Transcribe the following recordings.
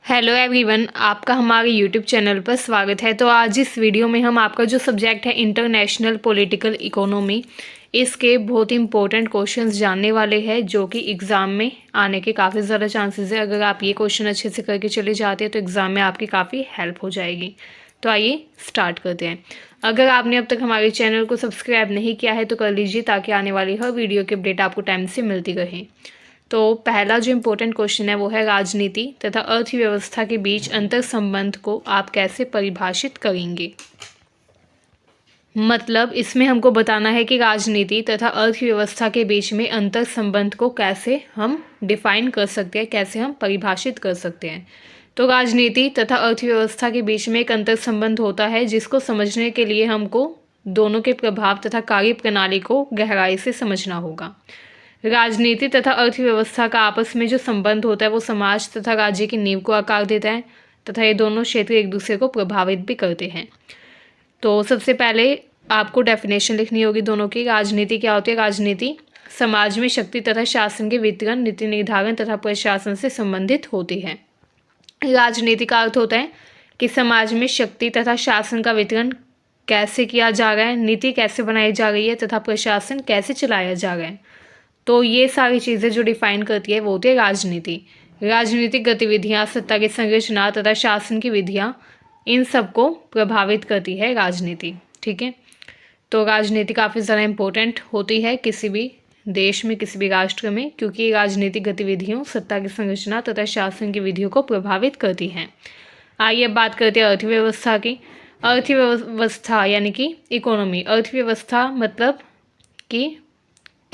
Hello everyone, आपका हमारे YouTube channel पर स्वागत है। तो आज इस वीडियो में हम आपका जो सब्जेक्ट है इंटरनेशनल पॉलिटिकल इकोनॉमी, इसके बहुत इंपॉर्टेंट क्वेश्चंस जानने वाले हैं जो कि एग्ज़ाम में आने के काफ़ी ज़्यादा चांसेस है। अगर आप ये क्वेश्चन अच्छे से करके चले जाते हैं तो एग्ज़ाम में आपकी काफ़ी हेल्प हो जाएगी। तो आइए स्टार्ट करते हैं। अगर आपने अब तक हमारे चैनल को सब्सक्राइब नहीं किया है तो कर लीजिए ताकि आने वाली हर वीडियो की अपडेट आपको टाइम से मिलती रहे। तो पहला जो इम्पोर्टेंट क्वेश्चन है वो है राजनीति तथा अर्थव्यवस्था के बीच अंतर संबंध को आप कैसे परिभाषित करेंगे। मतलब इसमें हमको बताना है कि राजनीति तथा अर्थव्यवस्था के बीच में अंतर संबंध को कैसे हम डिफाइन कर सकते हैं, कैसे हम परिभाषित कर सकते हैं। तो राजनीति तथा अर्थव्यवस्था के बीच में एक अंतर संबंध होता है जिसको समझने के लिए हमको दोनों के प्रभाव तथा कार्य प्रणाली को गहराई से समझना होगा। राजनीति तथा अर्थव्यवस्था का आपस में जो संबंध होता है वो समाज तथा राज्य की नींव को आकार देता है तथा ये दोनों क्षेत्र एक दूसरे को प्रभावित भी करते हैं। तो सबसे पहले आपको डेफिनेशन लिखनी होगी दोनों की। राजनीति क्या होती है? राजनीति समाज में शक्ति तथा शासन के वितरण, नीति निर्धारण तथा प्रशासन से संबंधित होती है। राजनीति का अर्थ होता है कि समाज में शक्ति तथा शासन का वितरण कैसे किया जा रहा है, नीति कैसे बनाई जा रही है तथा प्रशासन कैसे चलाया जा रहा है। तो ये सारी चीज़ें जो डिफाइन करती है वो होती है राजनीति। राजनीतिक गतिविधियाँ, सत्ता की संरचना तथा शासन की विधियाँ, इन सबको प्रभावित करती है राजनीति। ठीक है, तो राजनीति काफ़ी ज़्यादा इम्पोर्टेंट होती है किसी भी देश में, किसी भी राष्ट्र में, क्योंकि राजनीतिक गतिविधियों, सत्ता की संरचना तथा शासन की विधियों को प्रभावित करती हैं। आइए अब बात करते हैं अर्थव्यवस्था की। अर्थव्यवस्था यानी कि इकोनॉमी। अर्थव्यवस्था मतलब कि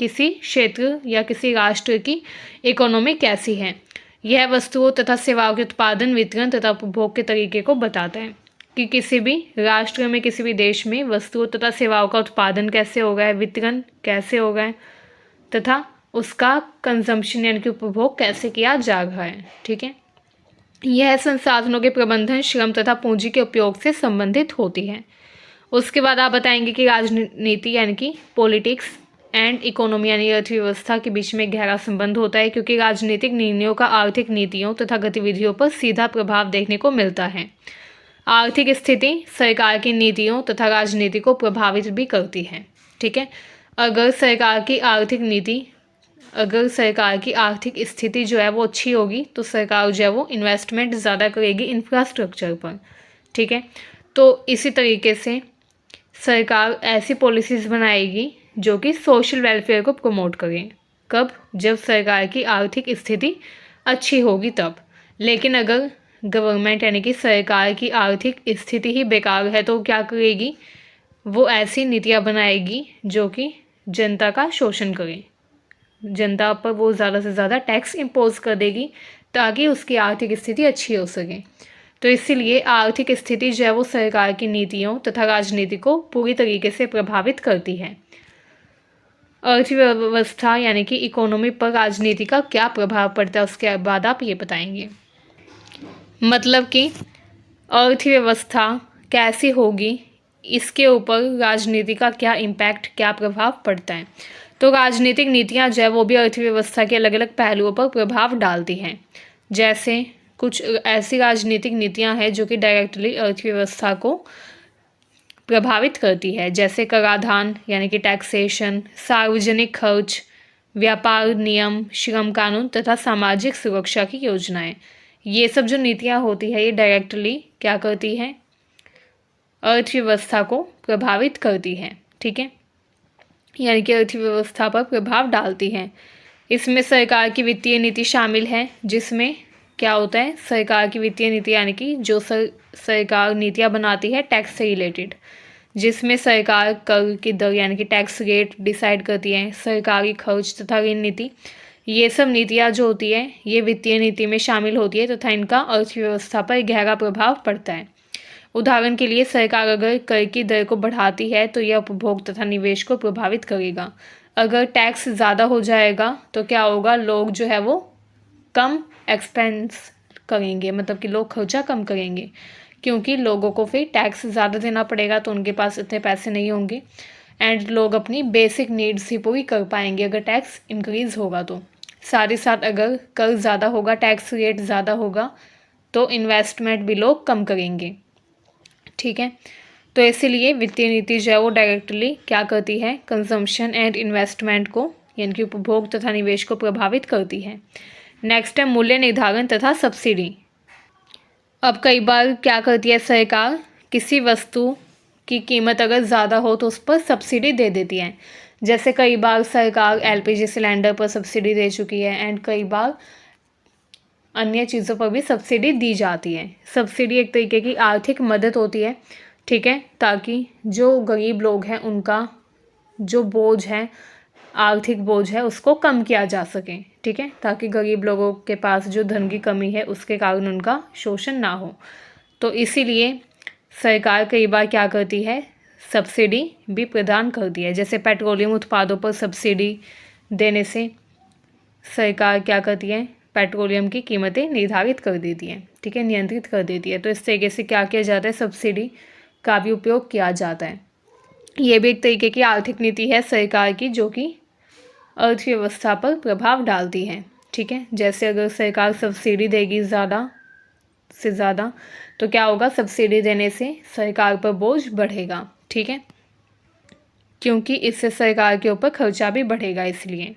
किसी क्षेत्र या किसी राष्ट्र की इकोनॉमी कैसी है। यह वस्तुओं तथा सेवाओं के उत्पादन, वितरण तथा उपभोग के तरीके को बताता है कि किसी भी राष्ट्र में, किसी भी देश में वस्तुओं तथा सेवाओं का उत्पादन कैसे हो गया है, वितरण कैसे हो गया है तथा उसका कंजम्पशन यानी कि उपभोग कैसे किया जा रहा है। ठीक है, यह संसाधनों के प्रबंधन, श्रम तथा पूंजी के उपयोग से संबंधित होती है। उसके बाद आप बताएंगे कि राजनीति यानी कि पॉलिटिक्स एंड इकोनॉमी यानी अर्थव्यवस्था के बीच में गहरा संबंध होता है, क्योंकि राजनीतिक निर्णयों का आर्थिक नीतियों तथा गतिविधियों पर सीधा प्रभाव देखने को मिलता है। आर्थिक स्थिति सरकार की नीतियों तथा राजनीति को प्रभावित भी करती है। ठीक है, अगर सरकार की आर्थिक स्थिति जो है वो अच्छी होगी तो सरकार जो है वो इन्वेस्टमेंट ज़्यादा करेगी इंफ्रास्ट्रक्चर पर। ठीक है, तो इसी तरीके से सरकार ऐसी पॉलिसीज़ बनाएगी जो कि सोशल वेलफेयर को प्रमोट करें। कब? जब सरकार की आर्थिक स्थिति अच्छी होगी तब। लेकिन अगर गवर्नमेंट यानी कि सरकार की आर्थिक स्थिति ही बेकार है तो क्या करेगी? वो ऐसी नीतियाँ बनाएगी जो कि जनता का शोषण करें, जनता पर वो ज़्यादा से ज़्यादा टैक्स इम्पोज कर देगी ताकि उसकी आर्थिक स्थिति अच्छी हो सके। तो इसीलिए आर्थिक स्थिति जो है वो सरकार की नीतियों तथा राजनीति को पूरी तरीके से प्रभावित करती है। अर्थव्यवस्था यानी कि इकोनॉमी पर राजनीति का क्या प्रभाव पड़ता है उसके बाद आप ये बताएंगे। मतलब कि अर्थव्यवस्था कैसी होगी, इसके ऊपर राजनीति का क्या इम्पैक्ट, क्या प्रभाव पड़ता है। तो राजनीतिक नीतियाँ जो है वो भी अर्थव्यवस्था के अलग अलग पहलुओं पर प्रभाव डालती हैं। जैसे कुछ ऐसी राजनीतिक नीतियाँ हैं जो कि डायरेक्टली अर्थव्यवस्था को प्रभावित करती है, जैसे कराधान यानी कि टैक्सेशन, सार्वजनिक खर्च, व्यापार नियम, श्रम कानून तथा सामाजिक सुरक्षा की योजनाएं। ये सब जो नीतियाँ होती है ये डायरेक्टली क्या करती हैं? अर्थव्यवस्था को प्रभावित करती हैं। ठीक है, यानी कि अर्थव्यवस्था पर प्रभाव डालती हैं। इसमें सरकार की वित्तीय नीति शामिल है, जिसमें क्या होता है? सरकार की वित्तीय नीति यानी कि जो सरकार नीतियाँ बनाती है टैक्स से रिलेटेड, जिसमें सरकार कर की दर यानी कि टैक्स रेट डिसाइड करती है, सरकारी खर्च तथा ऋण नीति। ये सब नीतियाँ जो होती है ये वित्तीय नीति में शामिल होती है तथा इनका अर्थव्यवस्था पर गहरा प्रभाव पड़ता है। उदाहरण के लिए सरकार अगर कर की दर को बढ़ाती है तो यह उपभोग तथा निवेश को प्रभावित करेगा। अगर टैक्स ज़्यादा हो जाएगा तो क्या होगा? लोग जो है वो कम एक्सपेंस करेंगे, मतलब कि लोग खर्चा कम करेंगे, क्योंकि लोगों को फिर टैक्स ज़्यादा देना पड़ेगा तो उनके पास इतने पैसे नहीं होंगे एंड लोग अपनी बेसिक नीड्स ही पूरी कर पाएंगे अगर टैक्स इंक्रीज़ होगा तो। साथ ही साथ अगर कर ज़्यादा होगा, टैक्स रेट ज़्यादा होगा तो इन्वेस्टमेंट भी लोग कम करेंगे। ठीक है, तो इसीलिए वित्तीय नीति जो है वो डायरेक्टली क्या करती है, कंजम्पशन एंड इन्वेस्टमेंट को यानी कि उपभोग तथा निवेश को प्रभावित करती है। नेक्स्ट है मूल्य निर्धारण तथा सब्सिडी। अब कई बार क्या करती है सरकार, किसी वस्तु की कीमत अगर ज़्यादा हो तो उस पर सब्सिडी दे देती है। जैसे कई बार सरकार एलपीजी सिलेंडर पर सब्सिडी दे चुकी है एंड कई बार अन्य चीज़ों पर भी सब्सिडी दी जाती है। सब्सिडी एक तरीके की आर्थिक मदद होती है, ठीक है, ताकि जो गरीब लोग हैं उनका जो बोझ है, आर्थिक बोझ है, उसको कम किया जा सके। ठीक है, ताकि गरीब लोगों के पास जो धन की कमी है उसके कारण उनका शोषण ना हो। तो इसीलिए सरकार कई बार क्या करती है, सब्सिडी भी प्रदान करती है। जैसे पेट्रोलियम उत्पादों पर सब्सिडी देने से सरकार क्या करती है, पेट्रोलियम की कीमतें निर्धारित कर देती है, ठीक है, नियंत्रित कर देती है। तो इस तरीके से क्या किया जाता है, सब्सिडी का भी उपयोग किया जाता है। ये भी एक तरीके की आर्थिक नीति है सरकार की, जो कि अर्थव्यवस्था पर प्रभाव डालती है। ठीक है, जैसे अगर सरकार सब्सिडी देगी ज़्यादा से ज़्यादा तो क्या होगा, सब्सिडी देने से सरकार पर बोझ बढ़ेगा। ठीक है, क्योंकि इससे सरकार के ऊपर खर्चा भी बढ़ेगा इसलिए।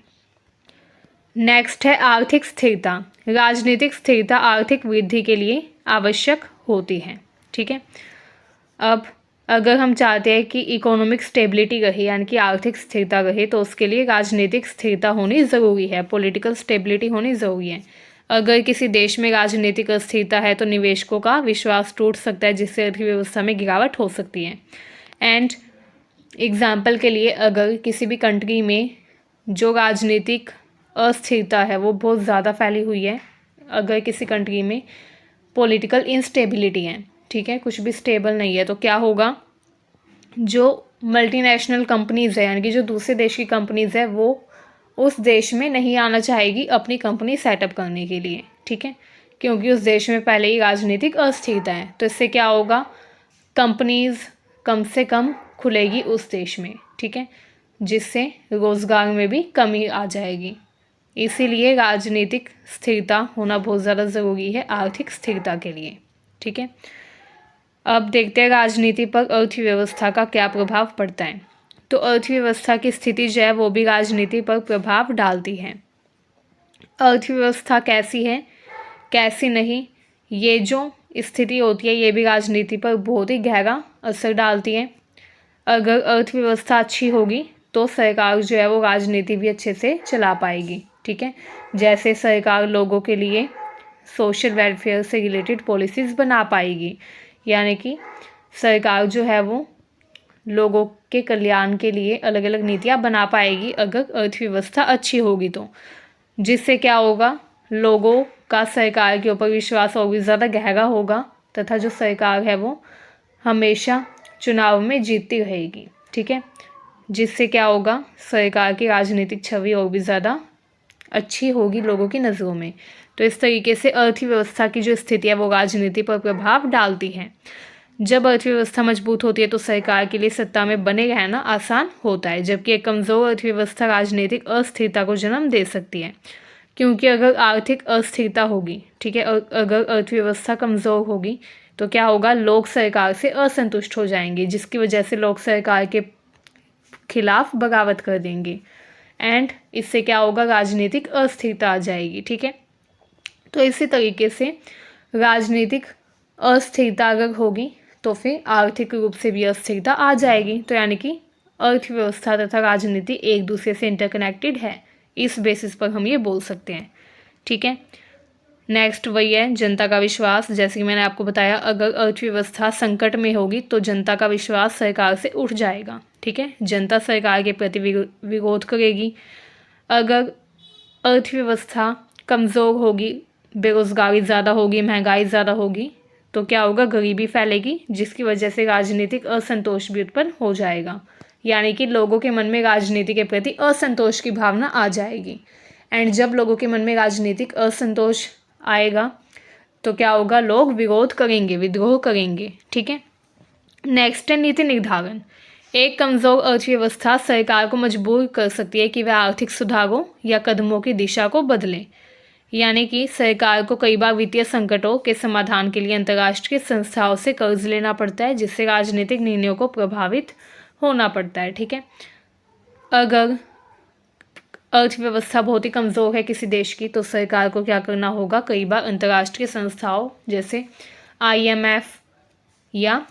नेक्स्ट है आर्थिक स्थिरता। राजनीतिक स्थिरता आर्थिक वृद्धि के लिए आवश्यक होती है। ठीक है, अब अगर हम चाहते हैं कि इकोनॉमिक स्टेबिलिटी रहे यानी कि आर्थिक स्थिरता रहे तो उसके लिए राजनीतिक स्थिरता होनी ज़रूरी है, पॉलिटिकल स्टेबिलिटी होनी ज़रूरी है। अगर किसी देश में राजनीतिक अस्थिरता है तो निवेशकों का विश्वास टूट सकता है, जिससे अर्थव्यवस्था में गिरावट हो सकती है। एंड एग्जाम्पल के लिए अगर किसी भी कंट्री में जो राजनीतिक अस्थिरता है वो बहुत ज़्यादा फैली हुई है, अगर किसी कंट्री में पॉलिटिकल इंस्टेबिलिटी है, ठीक है, कुछ भी स्टेबल नहीं है, तो क्या होगा, जो मल्टीनेशनल कंपनीज़ है यानी कि जो दूसरे देश की कंपनीज़ है वो उस देश में नहीं आना चाहेगी अपनी कंपनी सेटअप करने के लिए। ठीक है, क्योंकि उस देश में पहले ही राजनीतिक अस्थिरता है। तो इससे क्या होगा, कंपनीज़ कम से कम खुलेगी उस देश में। ठीक है, जिससे रोज़गार में भी कमी आ जाएगी। इसीलिए राजनीतिक स्थिरता होना बहुत ज़्यादा ज़रूरी है आर्थिक स्थिरता के लिए। ठीक है, अब देखते हैं राजनीति पर अर्थव्यवस्था का क्या प्रभाव पड़ता है। तो अर्थव्यवस्था की स्थिति जो है वो भी राजनीति पर प्रभाव डालती है। अर्थव्यवस्था कैसी है कैसी नहीं, ये जो स्थिति होती है ये भी राजनीति पर बहुत ही गहरा असर डालती है। अगर अर्थव्यवस्था अच्छी होगी तो सरकार जो है वो राजनीति भी अच्छे से चला पाएगी। ठीक है, जैसे सरकार लोगों के लिए सोशल वेलफेयर से रिलेटेड पॉलिसीज़ बना पाएगी, यानी कि सरकार जो है वो लोगों के कल्याण के लिए अलग अलग नीतियाँ बना पाएगी अगर अर्थव्यवस्था अच्छी होगी तो, जिससे क्या होगा, लोगों का सरकार के ऊपर विश्वास और भी ज़्यादा गहरा होगा तथा जो सरकार है वो हमेशा चुनाव में जीतती रहेगी। ठीक है, जिससे क्या होगा, सरकार की राजनीतिक छवि और भी ज़्यादा अच्छी होगी लोगों की नज़रों में। तो इस तरीके से अर्थव्यवस्था की जो स्थिति है वो राजनीति पर प्रभाव डालती है। जब अर्थव्यवस्था मजबूत होती है तो सरकार के लिए सत्ता में बने रहना आसान होता है, जबकि एक कमज़ोर अर्थव्यवस्था राजनीतिक अस्थिरता को जन्म दे सकती है। क्योंकि अगर आर्थिक अस्थिरता होगी, ठीक है, अगर अर्थव्यवस्था कमज़ोर होगी तो क्या होगा, लोग सरकार से असंतुष्ट हो जाएंगे, जिसकी वजह से लोग सरकार के खिलाफ बगावत कर देंगे एंड इससे क्या होगा, राजनीतिक अस्थिरता आ जाएगी। ठीक है, तो इसी तरीके से राजनीतिक अस्थिरता अगर होगी तो फिर आर्थिक रूप से भी अस्थिरता आ जाएगी। तो यानी कि अर्थव्यवस्था तथा राजनीति एक दूसरे से इंटरकनेक्टेड है, इस बेसिस पर हम ये बोल सकते हैं। ठीक है, नेक्स्ट वही है जनता का विश्वास। जैसे कि मैंने आपको बताया, अगर अर्थव्यवस्था संकट में होगी तो जनता का विश्वास सरकार से उठ जाएगा। ठीक है, जनता सरकार के प्रति विरोध करेगी। अगर अर्थव्यवस्था कमज़ोर होगी, बेरोज़गारी ज़्यादा होगी, महंगाई ज़्यादा होगी तो क्या होगा, गरीबी फैलेगी, जिसकी वजह से राजनीतिक असंतोष भी उत्पन्न हो जाएगा, यानी कि लोगों के मन में राजनीति के प्रति असंतोष की भावना आ जाएगी। एंड जब लोगों के मन में राजनीतिक असंतोष आएगा तो क्या होगा, लोग विरोध करेंगे, विद्रोह करेंगे। ठीक है, नेक्स्ट है नीति निर्धारण। एक कमज़ोर अर्थव्यवस्था सरकार को मजबूर कर सकती है कि वह आर्थिक सुधारों या कदमों की दिशा को बदले। यानी कि सरकार को कई बार वित्तीय संकटों के समाधान के लिए अंतर्राष्ट्रीय संस्थाओं से कर्ज लेना पड़ता है, जिससे राजनीतिक निर्णयों को प्रभावित होना पड़ता है। ठीक है, अगर अर्थव्यवस्था बहुत ही कमज़ोर है किसी देश की, तो सरकार को क्या करना होगा, कई बार अंतर्राष्ट्रीय संस्थाओं जैसे IMF या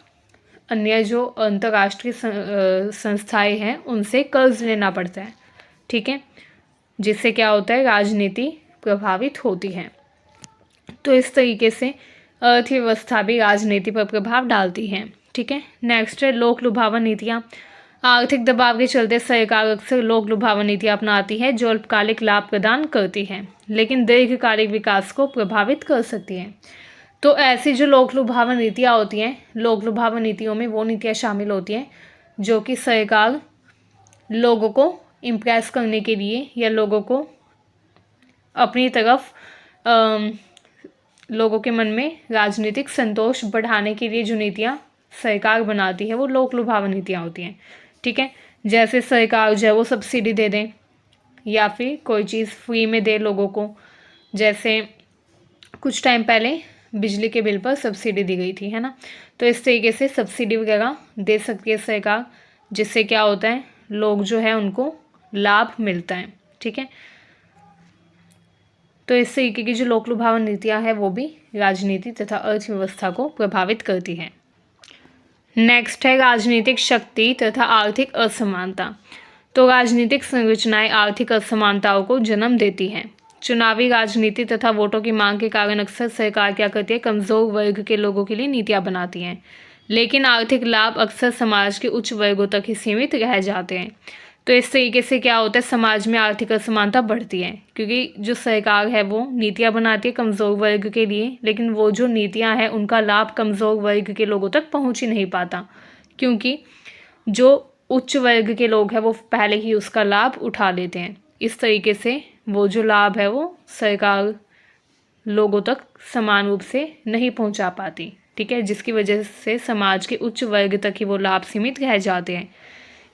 अन्य जो अंतर्राष्ट्रीय संस्थाएं हैं उनसे कर्ज लेना पड़ता है। ठीक है, जिससे क्या होता है, राजनीति प्रभावित होती है। तो इस तरीके से अर्थव्यवस्था भी राजनीति पर प्रभाव डालती है। ठीक है, नेक्स्ट है लोक लुभावन नीतियाँ। आर्थिक दबाव के चलते सरकार अक्सर लोक लुभावन नीतियाँ अपनाती है जो अल्पकालिक लाभ प्रदान करती है लेकिन दीर्घकालिक विकास को प्रभावित कर सकती है। तो ऐसी जो लोक लुभावन नीतियाँ होती हैं, लोक लुभावन नीतियों में वो नीतियाँ शामिल होती हैं जो कि सरकार लोगों को इम्प्रेस करने के लिए या लोगों को अपनी तरफ लोगों के मन में राजनीतिक संतोष बढ़ाने के लिए जो नीतियाँ सरकार बनाती है वो लोक लुभावन नीतियाँ होती हैं। ठीक है, जैसे सरकार जो है वो सब्सिडी दे दें या फिर कोई चीज़ फ्री में दे लोगों को। जैसे कुछ टाइम पहले बिजली के बिल पर सब्सिडी दी गई थी, है ना। तो इस तरीके से सब्सिडी वगैरह दे सकती है सरकार, जिससे क्या होता है, लोग जो है उनको लाभ मिलता है। ठीक है, तो इस तरीके की जो लोक लुभावन नीतियाँ हैं वो भी राजनीति तथा अर्थव्यवस्था को प्रभावित करती हैं। नेक्स्ट है राजनीतिक शक्ति तथा आर्थिक असमानता। तो राजनीतिक संरचनाएं आर्थिक असमानताओं को जन्म देती हैं। चुनावी राजनीति तथा वोटों की मांग के कारण अक्सर सरकार क्या करती है, कमज़ोर वर्ग के लोगों के लिए नीतियाँ बनाती हैं, लेकिन आर्थिक लाभ अक्सर समाज के उच्च वर्गों तक ही सीमित रह जाते हैं। तो इस तरीके से क्या होता है, समाज में आर्थिक असमानता बढ़ती है क्योंकि जो सरकार है वो नीतियाँ बनाती है कमज़ोर वर्ग के लिए, लेकिन वो जो नीतियाँ हैं उनका लाभ कमज़ोर वर्ग के लोगों तक पहुँच ही नहीं पाता, क्योंकि जो उच्च वर्ग के लोग हैं वो पहले ही उसका लाभ उठा लेते हैं। इस तरीके से वो जो लाभ है वो सरकार लोगों तक समान रूप से नहीं पहुंचा पाती। ठीक है, जिसकी वजह से समाज के उच्च वर्ग तक ही वो लाभ सीमित रह जाते हैं।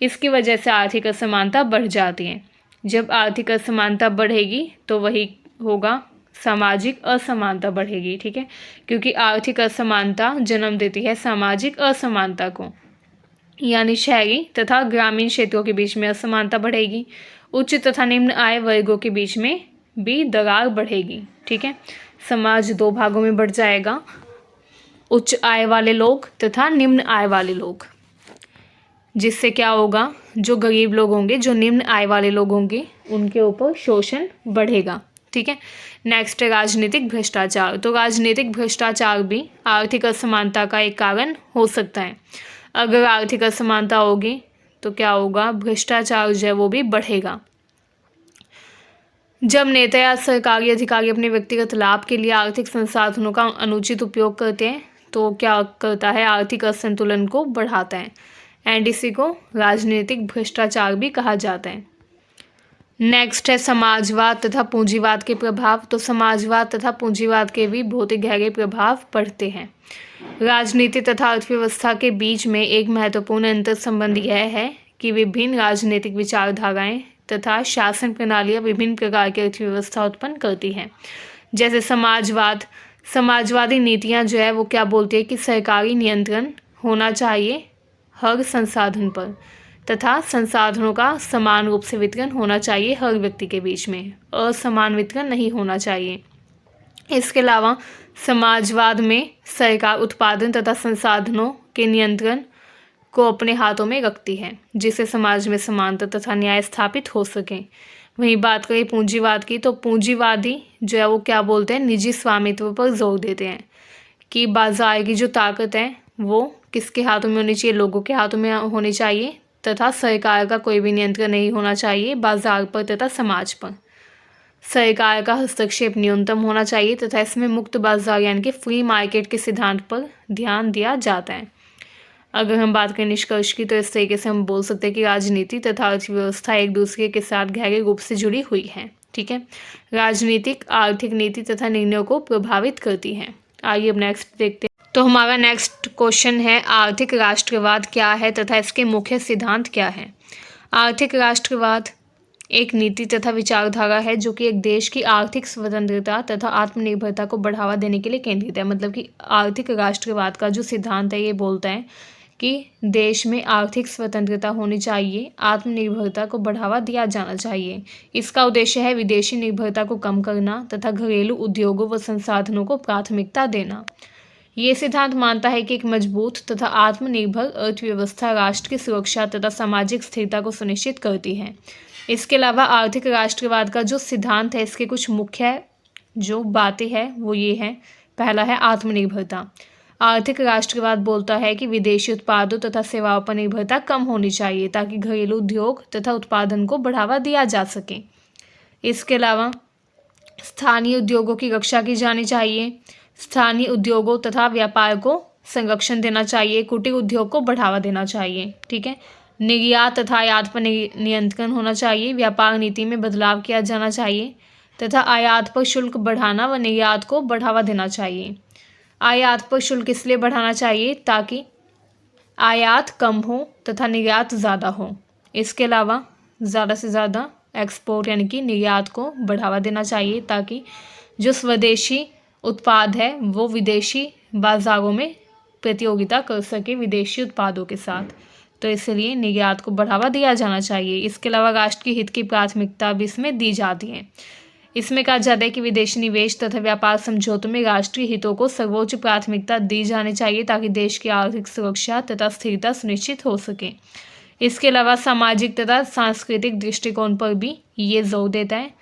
इसकी वजह से आर्थिक असमानता बढ़ जाती है। जब आर्थिक असमानता बढ़ेगी तो वही होगा, सामाजिक असमानता बढ़ेगी। ठीक है, क्योंकि आर्थिक असमानता जन्म देती है सामाजिक असमानता को, यानी शहरी तथा ग्रामीण क्षेत्रों के बीच में असमानता बढ़ेगी। उच्च तथा निम्न आय वर्गों के बीच में भी दरार बढ़ेगी। ठीक है, समाज दो भागों में बढ़ जाएगा, उच्च आय वाले लोग तथा निम्न आय वाले लोग, जिससे क्या होगा, जो गरीब लोग होंगे, जो निम्न आय वाले लोग होंगे, उनके ऊपर शोषण बढ़ेगा। ठीक है, नेक्स्ट है राजनीतिक भ्रष्टाचार। तो राजनीतिक भ्रष्टाचार भी आर्थिक असमानता का एक कारण हो सकता है। अगर आर्थिक असमानता होगी तो क्या होगा, भ्रष्टाचार जो है वो भी बढ़ेगा। जब नेता या सरकारी अधिकारी अपने व्यक्तिगत लाभ के लिए आर्थिक संसाधनों का अनुचित उपयोग करते हैं तो क्या करता है, आर्थिक असंतुलन को बढ़ाता है, एंड इसी को राजनीतिक भ्रष्टाचार भी कहा जाता है। नेक्स्ट है समाजवाद तथा पूंजीवाद के प्रभाव। तो समाजवाद तथा पूंजीवाद के भी बहुत ही गहरे प्रभाव पड़ते हैं। राजनीति तथा अर्थव्यवस्था के बीच में एक महत्वपूर्ण अंतर संबंध यह है कि विभिन्न राजनीतिक विचारधाराएं तथा शासन प्रणालियां विभिन्न प्रकार की अर्थव्यवस्था उत्पन्न करती हैं। जैसे समाजवादी नीतियां जो है वो क्या बोलती है कि सरकारी नियंत्रण होना चाहिए हर संसाधन पर तथा संसाधनों का समान रूप से वितरण होना चाहिए हर व्यक्ति के बीच में, असमान वितरण नहीं होना चाहिए। इसके अलावा समाजवाद में सरकार उत्पादन तथा संसाधनों के नियंत्रण को अपने हाथों में रखती है, जिससे समाज में समानता तथा न्याय स्थापित हो सके। वहीं बात करें पूंजीवाद की, तो पूंजीवादी जो है वो क्या बोलते हैं, निजी स्वामित्व पर जोर देते हैं कि बाजार की जो ताकत है वो किसके हाथों में होनी चाहिए, लोगों के हाथों में होनी चाहिए तथा सरकार का कोई भी नियंत्रण नहीं होना चाहिए बाजार पर तथा समाज पर। सरकार का हस्तक्षेप न्यूनतम होना चाहिए तथा इसमें मुक्त बाजार यानी कि फ्री मार्केट के सिद्धांत पर ध्यान दिया जाता है। अगर हम बात करें निष्कर्ष की, तो इस तरीके से हम बोल सकते हैं कि राजनीति तथा अर्थव्यवस्था एक दूसरे के साथ गहरे रूप से जुड़ी हुई है। ठीक है, राजनीतिक आर्थिक नीति तथा निर्णयों को प्रभावित करती है। आइए अब नेक्स्ट देखते हैं। तो हमारा नेक्स्ट क्वेश्चन है, आर्थिक राष्ट्रवाद क्या है तथा इसके मुख्य सिद्धांत क्या है। आर्थिक राष्ट्रवाद एक नीति तथा विचारधारा है जो कि एक देश की आर्थिक स्वतंत्रता तथा आत्मनिर्भरता को बढ़ावा देने के लिए केंद्रित है। मतलब कि आर्थिक राष्ट्रवाद का जो सिद्धांत है ये बोलता है कि देश में आर्थिक स्वतंत्रता होनी चाहिए, आत्मनिर्भरता को बढ़ावा दिया जाना चाहिए। इसका उद्देश्य है विदेशी निर्भरता को कम करना तथा घरेलू उद्योगों व संसाधनों को प्राथमिकता देना। ये सिद्धांत मानता है कि एक मजबूत तथा आत्मनिर्भर अर्थव्यवस्था राष्ट्र की सुरक्षा तथा सामाजिक स्थिरता को सुनिश्चित करती है। इसके अलावा आर्थिक राष्ट्रवाद का जो सिद्धांत है इसके कुछ मुख्य जो बातें हैं वो ये हैं। पहला है आत्मनिर्भरता। आर्थिक राष्ट्रवाद बोलता है कि विदेशी उत्पादों तथा सेवाओं पर निर्भरता कम होनी चाहिए ताकि घरेलू उद्योग तथा उत्पादन को बढ़ावा दिया जा सके। इसके अलावा स्थानीय उद्योगों की रक्षा की जानी चाहिए। स्थानीय उद्योगों तथा व्यापार को संरक्षण देना चाहिए। कुटीर उद्योग को बढ़ावा देना चाहिए। ठीक है। निर्यात तथा आयात पर नियंत्रण होना चाहिए। व्यापार नीति में बदलाव किया जाना चाहिए तथा आयात पर शुल्क बढ़ाना व निर्यात को बढ़ावा देना चाहिए। आयात पर शुल्क इसलिए बढ़ाना चाहिए ताकि आयात कम हो तथा निर्यात ज़्यादा हो। इसके अलावा ज़्यादा से ज़्यादा एक्सपोर्ट यानी कि निर्यात को बढ़ावा देना चाहिए ताकि जो स्वदेशी उत्पाद है वो विदेशी बाज़ारों में प्रतियोगिता कर सके विदेशी उत्पादों के साथ। तो इसलिए निर्यात को बढ़ावा दिया जाना चाहिए। इसके अलावा राष्ट्र के हित की प्राथमिकता भी इसमें दी जाती है। इसमें कहा जाता है कि विदेशी निवेश तथा व्यापार समझौतों में राष्ट्रीय हितों को सर्वोच्च प्राथमिकता दी जानी चाहिए ताकि देश की आर्थिक सुरक्षा तथा स्थिरता सुनिश्चित हो सके। इसके अलावा सामाजिक तथा सांस्कृतिक दृष्टिकोण पर भी ये जोर देता है।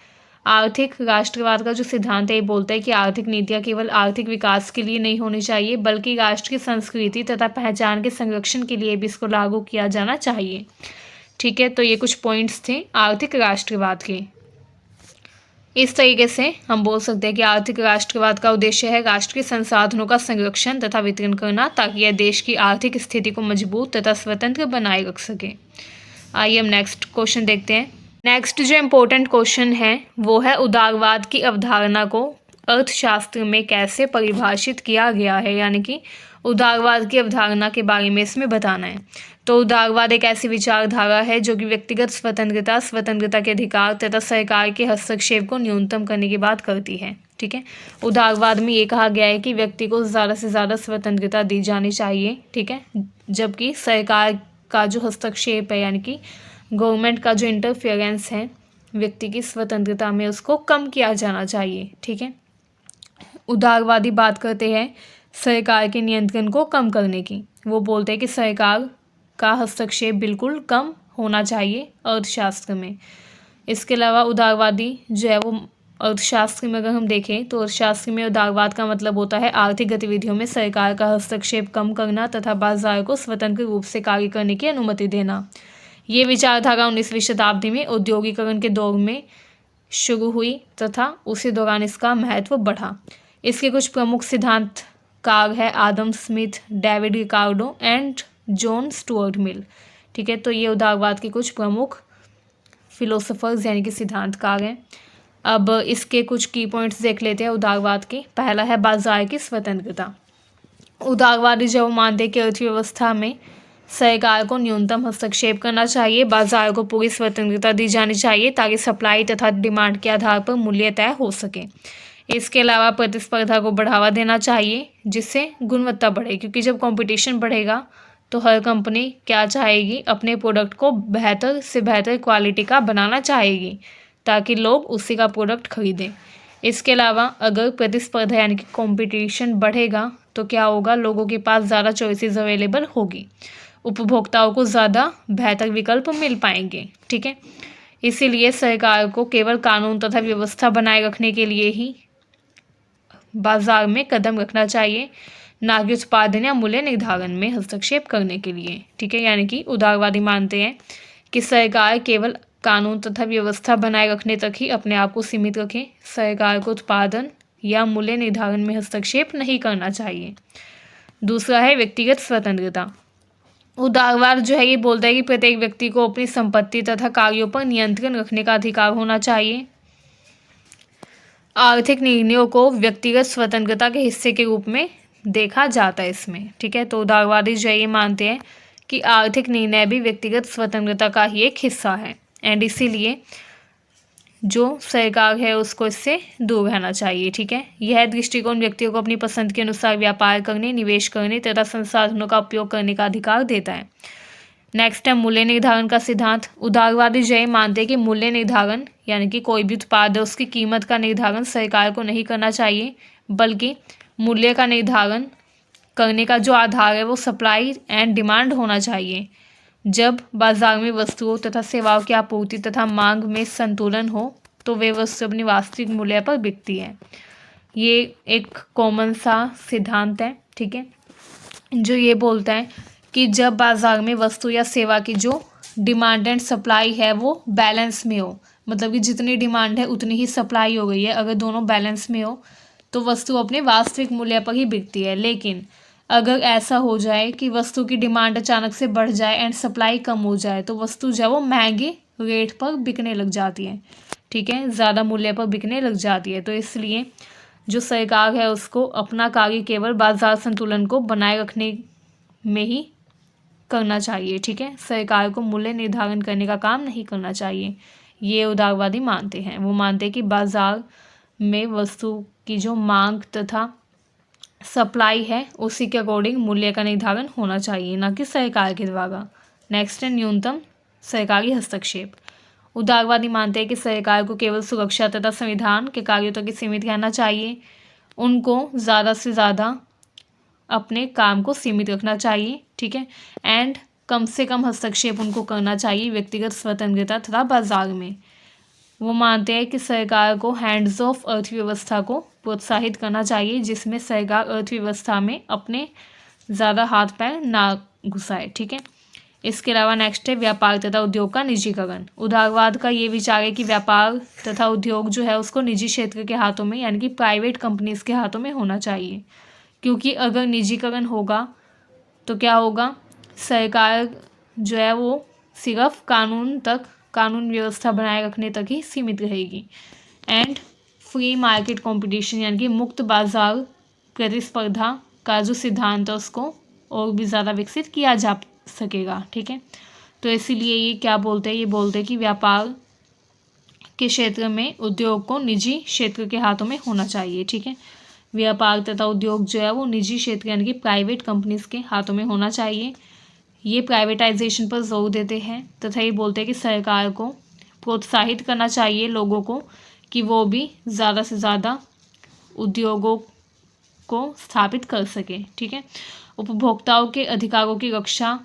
आर्थिक राष्ट्रवाद का जो सिद्धांत है ये बोलता है कि आर्थिक नीतियाँ केवल आर्थिक विकास के लिए नहीं होनी चाहिए बल्कि राष्ट्र की संस्कृति तथा पहचान के संरक्षण के लिए भी इसको लागू किया जाना चाहिए। ठीक है। तो ये कुछ पॉइंट्स थे आर्थिक राष्ट्रवाद के। इस तरीके से हम बोल सकते हैं कि आर्थिक राष्ट्रवाद का उद्देश्य है राष्ट्र के संसाधनों का संरक्षण तथा वितरण करना ताकि यह देश की आर्थिक स्थिति को मजबूत तथा स्वतंत्र बनाए रख सके। आइए हम नेक्स्ट क्वेश्चन देखते हैं। नेक्स्ट जो इम्पोर्टेंट क्वेश्चन है वो है उदारवाद की अवधारणा को अर्थशास्त्र में कैसे परिभाषित किया गया है, यानी कि उदारवाद की अवधारणा के बारे में इसमें बताना है। तो उदारवाद एक ऐसी विचारधारा है जो कि व्यक्तिगत स्वतंत्रता के अधिकार तथा सरकार के हस्तक्षेप को न्यूनतम करने की बात करती है। ठीक है। उदारवाद में ये कहा गया है कि व्यक्ति को ज़्यादा से ज़्यादा स्वतंत्रता दी जानी चाहिए। ठीक है। जबकि सरकार का जो हस्तक्षेप है यानी कि गवर्नमेंट का जो इंटरफेरेंस है व्यक्ति की स्वतंत्रता में उसको कम किया जाना चाहिए। ठीक है। उदारवादी बात करते हैं सरकार के नियंत्रण को कम करने की। वो बोलते हैं कि सरकार का हस्तक्षेप बिल्कुल कम होना चाहिए अर्थशास्त्र में। इसके अलावा उदारवादी जो है वो अर्थशास्त्र में अगर हम देखें तो अर्थशास्त्र में उदारवाद का मतलब होता है आर्थिक गतिविधियों में सरकार का हस्तक्षेप कम करना तथा बाजार को स्वतंत्र रूप से कार्य करने की अनुमति देना। ये विचारधारा 19वीं शताब्दी में औद्योगिकरण के दौर में शुरू हुई तथा उसी दौरान इसका महत्व बढ़ा। इसके कुछ प्रमुख सिद्धांतकार है Adam Smith, David Ricardo and John Stuart Mill. ठीक है। तो ये उदारवाद के कुछ प्रमुख फिलोसोफर्स यानी कि सिद्धांतकार हैं। अब इसके कुछ की पॉइंट्स देख लेते हैं उदारवाद के। पहला है बाजार की स्वतंत्रता। उदारवादी जब मानते हैं कि अर्थव्यवस्था में सरकार को न्यूनतम हस्तक्षेप करना चाहिए, बाजार को पूरी स्वतंत्रता दी जानी चाहिए ताकि सप्लाई तथा डिमांड के आधार पर मूल्य तय हो सके। इसके अलावा प्रतिस्पर्धा को बढ़ावा देना चाहिए जिससे गुणवत्ता बढ़े, क्योंकि जब कंपटीशन बढ़ेगा तो हर कंपनी क्या चाहेगी, अपने प्रोडक्ट को बेहतर से बेहतर क्वालिटी का बनाना चाहेगी ताकि लोग उसी का प्रोडक्ट खरीदें। इसके अलावा अगर प्रतिस्पर्धा यानी कि कंपटीशन बढ़ेगा तो क्या होगा, लोगों के पास ज़्यादा चॉइसेस अवेलेबल होगी, उपभोक्ताओं को ज़्यादा बेहतर विकल्प मिल पाएंगे। ठीक है। इसीलिए सरकार को केवल कानून तथा व्यवस्था बनाए रखने के लिए ही बाजार में कदम रखना चाहिए, ना कि उत्पादन या मूल्य निर्धारण में हस्तक्षेप करने के लिए। ठीक है। यानी कि उदारवादी मानते हैं कि सरकार केवल कानून तथा व्यवस्था बनाए रखने तक ही अपने आप को सीमित रखें, सरकार को उत्पादन या मूल्य निर्धारण में हस्तक्षेप नहीं करना चाहिए। दूसरा है व्यक्तिगत स्वतंत्रता। उदारवाद जो है ये बोलता है कि प्रत्येक व्यक्ति को अपनी संपत्ति तथा कार्यों पर नियंत्रण रखने का अधिकार होना चाहिए। आर्थिक निर्णयों को व्यक्तिगत स्वतंत्रता के हिस्से के रूप में देखा जाता है इसमें। ठीक है। तो उदारवादी जो है ये मानते हैं कि आर्थिक निर्णय भी व्यक्तिगत स्वतंत्रता का ही एक हिस्सा है एंड इसीलिए जो सरकार है उसको इससे दूर रहना चाहिए। ठीक है, यह दृष्टिकोण व्यक्तियों को अपनी पसंद के अनुसार व्यापार करने, निवेश करने तथा संसाधनों का उपयोग करने का अधिकार देता है। नेक्स्ट है मूल्य निर्धारण का सिद्धांत। उदारवादी जय मानते हैं कि मूल्य निर्धारण यानी कि कोई भी उत्पाद है उसकी कीमत का निर्धारण सरकार को नहीं करना चाहिए, बल्कि मूल्य का निर्धारण करने का जो आधार है वो सप्लाई एंड डिमांड होना चाहिए। जब बाजार में वस्तुओं तथा सेवाओं की आपूर्ति तथा मांग में संतुलन हो तो वे वस्तु अपनी वास्तविक मूल्य पर बिकती है। ये एक कॉमन सा सिद्धांत है। ठीक है, जो ये बोलता है कि जब बाजार में वस्तु या सेवा की जो डिमांड एंड सप्लाई है वो बैलेंस में हो, मतलब कि जितनी डिमांड है उतनी ही सप्लाई हो गई है, अगर दोनों बैलेंस में हो तो वस्तु अपने वास्तविक मूल्य पर ही बिकती है। लेकिन अगर ऐसा हो जाए कि वस्तु की डिमांड अचानक से बढ़ जाए एंड सप्लाई कम हो जाए तो वस्तु जो है वो महंगे रेट पर बिकने लग जाती है। ठीक है, ज़्यादा मूल्य पर बिकने लग जाती है। तो इसलिए जो सरकार है उसको अपना कार्य केवल बाजार संतुलन को बनाए रखने में ही करना चाहिए। ठीक है, सरकार को मूल्य निर्धारण करने का काम नहीं करना चाहिए, ये उदारवादी मानते हैं। वो मानते हैं कि बाजार में वस्तु की जो मांग तथा सप्लाई है उसी के अकॉर्डिंग मूल्य का निर्धारण होना चाहिए, ना कि सरकार के द्वारा। नेक्स्ट है न्यूनतम सरकारी हस्तक्षेप। उदारवादी मानते हैं कि सरकार को केवल सुरक्षा तथा संविधान के कार्यों तक ही सीमित रहना चाहिए, उनको ज़्यादा से ज़्यादा अपने काम को सीमित रखना चाहिए। ठीक है, एंड कम से कम हस्तक्षेप उनको करना चाहिए व्यक्तिगत स्वतंत्रता तथा बाजार में। वो मानते हैं कि सरकार को हैंड्स ऑफ अर्थव्यवस्था को प्रोत्साहित करना चाहिए, जिसमें सरकार अर्थव्यवस्था में अपने ज़्यादा हाथ पैर ना घुसाए। ठीक है, इसके अलावा नेक्स्ट है व्यापार तथा उद्योग का निजीकरण। उदारवाद का ये विचार है कि व्यापार तथा उद्योग जो है उसको निजी क्षेत्र के हाथों में यानी कि प्राइवेट कंपनीज के हाथों में होना चाहिए, क्योंकि अगर निजीकरण होगा तो क्या होगा, सरकार जो है वो सिर्फ कानून व्यवस्था बनाए रखने तक ही सीमित रहेगी। एंड फ्री मार्केट कंपटीशन यानी कि मुक्त बाजार प्रतिस्पर्धा का जो सिद्धांत है उसको और भी ज़्यादा विकसित किया जा सकेगा। ठीक है, तो इसीलिए ये क्या बोलते हैं, ये बोलते हैं कि व्यापार के क्षेत्र में उद्योग को निजी क्षेत्र के हाथों में होना चाहिए। ठीक है, व्यापार तथा उद्योग जो है वो निजी क्षेत्र यानी कि प्राइवेट कंपनीज के हाथों में होना चाहिए। ये प्राइवेटाइजेशन पर जोर देते हैं तथा ये बोलते हैं कि सरकार को प्रोत्साहित करना चाहिए लोगों को कि वो भी ज़्यादा से ज़्यादा उद्योगों को स्थापित कर सके। ठीक है, उपभोक्ताओं के अधिकारों की रक्षा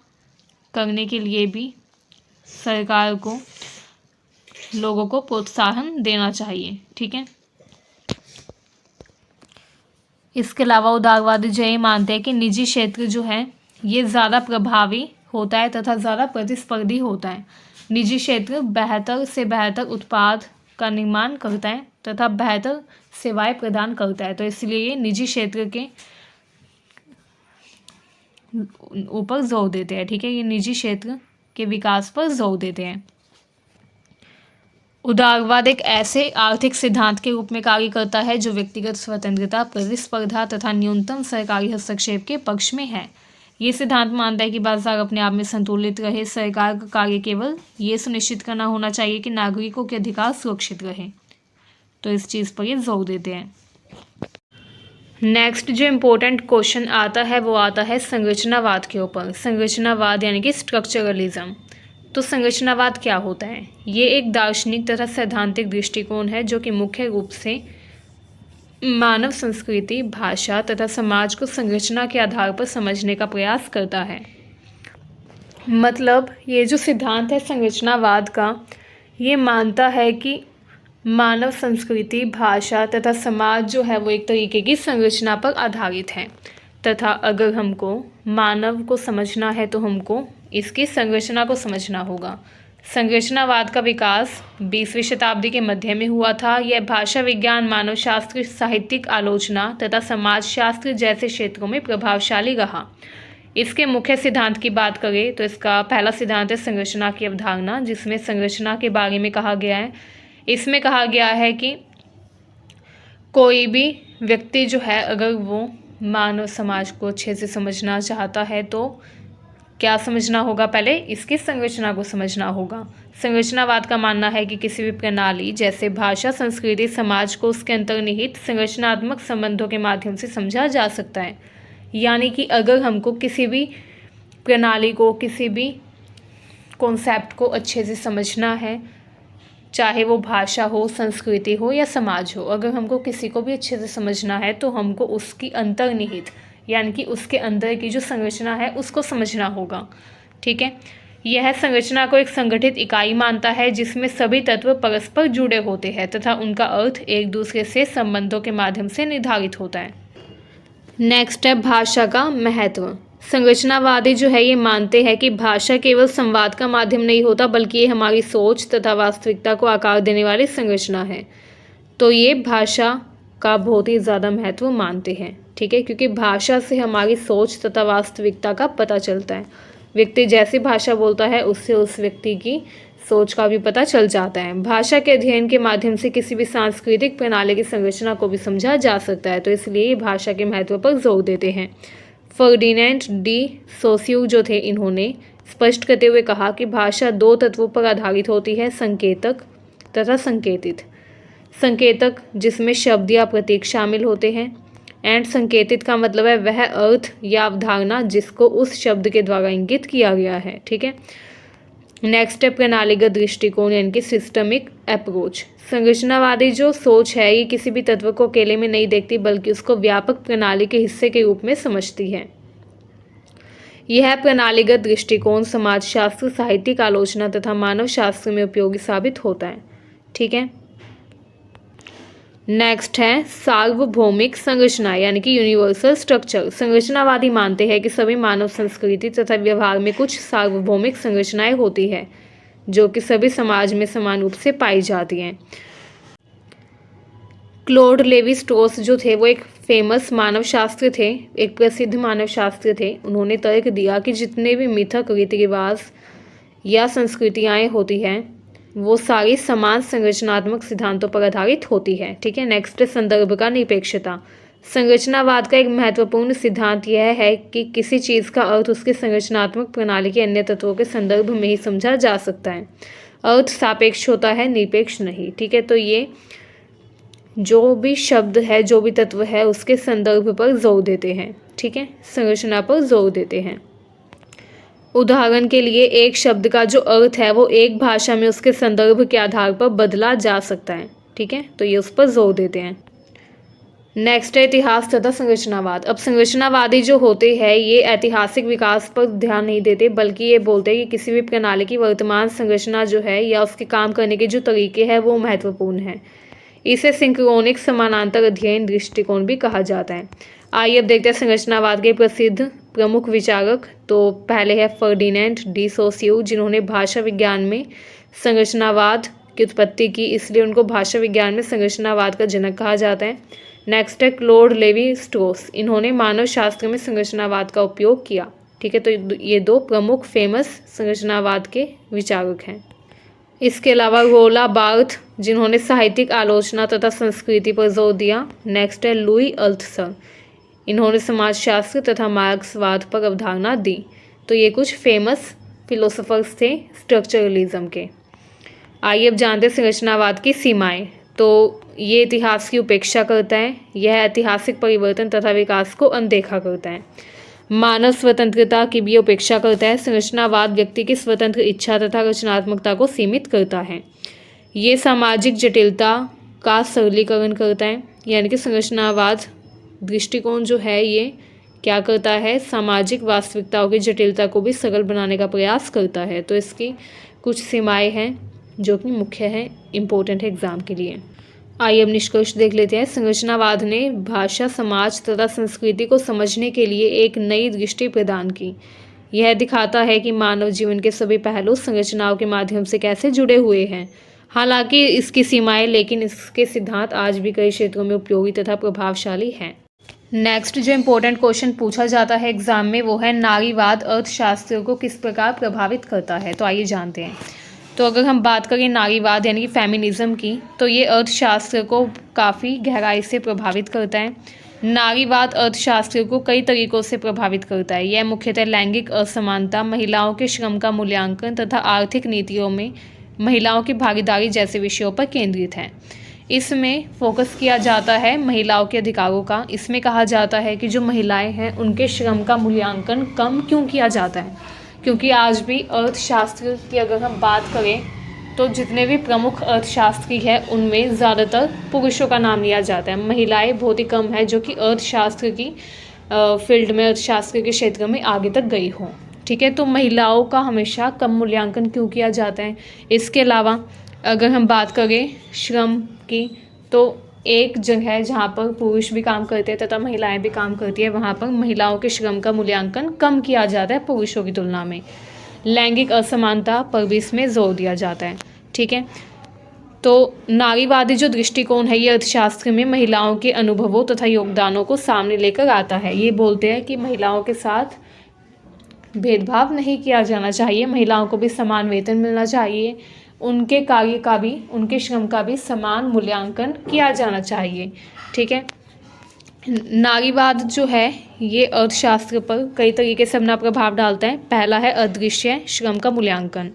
करने के लिए भी सरकार को लोगों को प्रोत्साहन देना चाहिए। ठीक है, इसके अलावा उदारवादी जो ये मानते हैं कि निजी क्षेत्र जो है ये ज़्यादा प्रभावी होता है तथा ज़्यादा प्रतिस्पर्धी होता है। निजी क्षेत्र बेहतर से बेहतर उत्पाद का निर्माण करता है तथा बेहतर सेवाएं प्रदान करता है, तो इसलिए ये निजी क्षेत्र के ऊपर जोर देते हैं। ठीक है, ये निजी क्षेत्र के विकास पर जोर देते हैं। उदारवाद एक ऐसे आर्थिक सिद्धांत के रूप में कार्य करता है जो व्यक्तिगत स्वतंत्रता, प्रतिस्पर्धा तथा न्यूनतम सरकारी हस्तक्षेप के पक्ष में है। ये सिद्धांत मानता है कि बाजार अपने आप में संतुलित रहे। सरकार का कार्य केवल ये सुनिश्चित करना होना चाहिए कि नागरिकों के अधिकार सुरक्षित रहे, तो इस चीज़ पर ये जोर देते हैं। नेक्स्ट जो इम्पोर्टेंट क्वेश्चन आता है वो आता है संरचनावाद के ऊपर। संरचनावाद यानी कि स्ट्रक्चरलिज्म। तो संरचनावाद क्या होता है? ये एक दार्शनिक तथा सैद्धांतिक दृष्टिकोण है जो कि मुख्य रूप से मानव संस्कृति, भाषा तथा समाज को संरचना के आधार पर समझने का प्रयास करता है। मतलब ये जो सिद्धांत है संरचनावाद का, ये मानता है कि मानव संस्कृति, भाषा तथा समाज जो है वो एक तरीके की संरचना पर आधारित है तथा अगर हमको मानव को समझना है तो हमको इसकी संरचना को समझना होगा। संरचनावाद का विकास 20वीं शताब्दी के मध्य में हुआ था। यह भाषा विज्ञान, मानव शास्त्र, साहित्यिक आलोचना तथा समाजशास्त्र जैसे क्षेत्रों में प्रभावशाली रहा। इसके मुख्य सिद्धांत की बात करें तो इसका पहला सिद्धांत है संरचना की अवधारणा, जिसमें संरचना के बारे में कहा गया है। इसमें कहा गया है कि कोई भी व्यक्ति जो है अगर वो मानव समाज को अच्छे से समझना चाहता है तो क्या समझना होगा? पहले इसकी संरचना को समझना होगा। संरचनावाद का मानना है कि किसी भी प्रणाली जैसे भाषा, संस्कृति, समाज को उसके अंतर्निहित संरचनात्मक संबंधों के माध्यम से समझा जा सकता है। यानी कि अगर हमको किसी भी प्रणाली को, किसी भी कॉन्सेप्ट को अच्छे से समझना है, चाहे वो भाषा हो, संस्कृति हो या समाज हो, अगर हमको किसी को भी अच्छे से समझना है तो हमको उसकी अंतर्निहित यानी कि उसके अंदर की जो संरचना है उसको समझना होगा। ठीक है, यह संरचना को एक संगठित इकाई मानता है जिसमें सभी तत्व परस्पर जुड़े होते हैं तथा उनका अर्थ एक दूसरे से संबंधों के माध्यम से निर्धारित होता है। नेक्स्ट है भाषा का महत्व। संरचनावादी जो है ये मानते हैं कि भाषा केवल संवाद का माध्यम नहीं होता बल्कि ये हमारी सोच तथा वास्तविकता को आकार देने वाली संरचना है। तो ये भाषा का बहुत ही ज़्यादा महत्व मानते हैं। ठीक है, क्योंकि भाषा से हमारी सोच तथा वास्तविकता का पता चलता है। व्यक्ति जैसी भाषा बोलता है उससे उस व्यक्ति की सोच का भी पता चल जाता है। भाषा के अध्ययन के माध्यम से किसी भी सांस्कृतिक प्रणाली की संरचना को भी समझा जा सकता है। तो इसलिए भाषा के महत्व पर जोर देते हैं। फर्डिनेंड डी सोस्यू जो थे, इन्होंने स्पष्ट करते हुए कहा कि भाषा दो तत्वों पर आधारित होती है, संकेतक तथा संकेतित। संकेतक जिसमें शब्द या प्रतीक शामिल होते हैं, एंड संकेतित का मतलब है वह अर्थ या अवधारणा जिसको उस शब्द के द्वारा इंगित किया गया है। ठीक है, नेक्स्ट है प्रणालीगत दृष्टिकोण यानी कि सिस्टमिक अप्रोच। संरचनावादी जो सोच है ये किसी भी तत्व को अकेले में नहीं देखती बल्कि उसको व्यापक प्रणाली के हिस्से के रूप में समझती है। यह प्रणालीगत दृष्टिकोण समाजशास्त्र, साहित्यिक आलोचना तथा मानव शास्त्र में उपयोगी साबित होता है। ठीक है, नेक्स्ट है सार्वभौमिक संरचना यानी कि यूनिवर्सल स्ट्रक्चर। संरचनावादी मानते हैं कि सभी मानव संस्कृति तथा व्यवहार में कुछ सार्वभौमिक संरचनाएं होती है जो कि सभी समाज में समान रूप से पाई जाती हैं। क्लोड लेवी स्ट्रॉस जो थे वो एक फेमस मानव शास्त्र थे, एक प्रसिद्ध मानव शास्त्र थे। उन्होंने तर्क दिया कि जितने भी मिथक, रीति रिवाज या संस्कृतियाँ होती हैं वो सारी समान संरचनात्मक सिद्धांतों पर आधारित होती है। ठीक है, नेक्स्ट संदर्भ का निरपेक्षता। संरचनावाद का एक महत्वपूर्ण सिद्धांत यह है कि किसी चीज़ का अर्थ उसके संरचनात्मक प्रणाली के अन्य तत्वों के संदर्भ में ही समझा जा सकता है। अर्थ सापेक्ष होता है, निरपेक्ष नहीं। ठीक है, तो ये जो भी शब्द है, जो भी तत्व है उसके संदर्भ पर जोर देते हैं। ठीक है, संरचना पर जोर देते हैं। उदाहरण के लिए एक शब्द का जो अर्थ है वो एक भाषा में उसके संदर्भ के आधार पर बदला जा सकता है। ठीक है, तो ये उस पर जोर देते हैं। नेक्स्ट है इतिहास तथा संरचनावाद। अब संरचनावादी जो होते हैं ये ऐतिहासिक विकास पर ध्यान नहीं देते बल्कि ये बोलते हैं कि किसी भी प्रणाली की वर्तमान संरचना जो है या उसके काम करने के जो तरीके हैं वो महत्वपूर्ण है। इसे सिंक्रोनिक समानांतर अध्ययन दृष्टिकोण भी कहा जाता है। आइए अब देखते हैं संरचनावाद के प्रसिद्ध प्रमुख विचारक। तो पहले है फर्डिनेंड डी सोस्यू, जिन्होंने भाषा विज्ञान में संरचनावाद की उत्पत्ति की, इसलिए उनको भाषा विज्ञान में संरचनावाद का जनक कहा जाता है। नेक्स्ट है क्लोड लेवी स्ट्रॉस, इन्होंने मानव शास्त्र में संरचनावाद का उपयोग किया। ठीक है, तो ये दो प्रमुख फेमस संरचनावाद के विचारक हैं। इसके अलावा रोला बार्थ, जिन्होंने साहित्यिक आलोचना तथा संस्कृति पर जोर दिया। नेक्स्ट है लुई अल्थसर, इन्होंने समाजशास्त्र तथा मार्क्सवाद पर अवधारणा दी। तो ये कुछ फेमस फिलोसोफर्स थे स्ट्रक्चरलिज्म के। आइए अब जानते हैं संरचनावाद की सीमाएं। तो ये इतिहास की उपेक्षा करता है, यह ऐतिहासिक परिवर्तन तथा विकास को अनदेखा करता है, मानव स्वतंत्रता की भी उपेक्षा करता है। संरचनावाद व्यक्ति की स्वतंत्र इच्छा तथा रचनात्मकता को सीमित करता है। ये सामाजिक जटिलता का सरलीकरण करता है, यानी कि संरचनावाद दृष्टिकोण जो है ये क्या करता है, सामाजिक वास्तविकताओं की जटिलता को भी सरल बनाने का प्रयास करता है। तो इसकी कुछ सीमाएं हैं जो कि मुख्य है, इम्पोर्टेंट है एग्जाम के लिए। आइए अब निष्कर्ष देख लेते हैं। संरचनावाद ने भाषा, समाज तथा संस्कृति को समझने के लिए एक नई दृष्टि प्रदान की। यह दिखाता है कि मानव जीवन के सभी पहलू संरचनाओं के माध्यम से कैसे जुड़े हुए हैं। हालांकि इसकी सीमाएं, लेकिन इसके सिद्धांत आज भी कई क्षेत्रों में उपयोगी तथा प्रभावशाली हैं। नेक्स्ट जो इम्पोर्टेंट क्वेश्चन पूछा जाता है एग्जाम में वो है नारीवाद अर्थशास्त्र को किस प्रकार प्रभावित करता है। तो आइए जानते हैं। तो अगर हम बात करें नारीवाद यानी कि फेमिनिज्म की, तो ये अर्थशास्त्र को काफ़ी गहराई से प्रभावित करता है। नारीवाद अर्थशास्त्र को कई तरीकों से प्रभावित करता है। यह मुख्यतः लैंगिक असमानता, महिलाओं के श्रम का मूल्यांकन तथा आर्थिक नीतियों में महिलाओं की भागीदारी जैसे विषयों पर केंद्रित है। इसमें फोकस किया जाता है महिलाओं के अधिकारों का। इसमें कहा जाता है कि जो महिलाएं हैं उनके श्रम का मूल्यांकन कम क्यों किया जाता है, क्योंकि आज भी अर्थशास्त्र की अगर हम बात करें तो जितने भी प्रमुख अर्थशास्त्री हैं उनमें ज़्यादातर पुरुषों का नाम लिया जाता है। महिलाएं बहुत ही कम है जो कि अर्थशास्त्र की फील्ड में, अर्थशास्त्र के क्षेत्र में आगे तक गई हों। ठीक है, तो महिलाओं का हमेशा कम मूल्यांकन क्यों किया जाता है। इसके अलावा अगर हम बात करें श्रम की, तो एक जगह है जहाँ पर पुरुष भी काम करते हैं तथा महिलाएं भी काम करती है, वहाँ पर महिलाओं के श्रम का मूल्यांकन कम किया जाता है पुरुषों की तुलना में। लैंगिक असमानता पर भी इसमें जोर दिया जाता है। ठीक है, तो नारीवादी जो दृष्टिकोण है ये अर्थशास्त्र में महिलाओं के अनुभवों तथा योगदानों को सामने लेकर आता है। ये बोलते हैं कि महिलाओं के साथ भेदभाव नहीं किया जाना चाहिए, महिलाओं को भी समान वेतन मिलना चाहिए, उनके कार्य का भी, उनके श्रम का भी समान मूल्यांकन किया जाना चाहिए। ठीक है, नारीवाद जो है ये अर्थशास्त्र पर कई तरीके से अपना प्रभाव डालता है। पहला है अदृश्य श्रम का मूल्यांकन।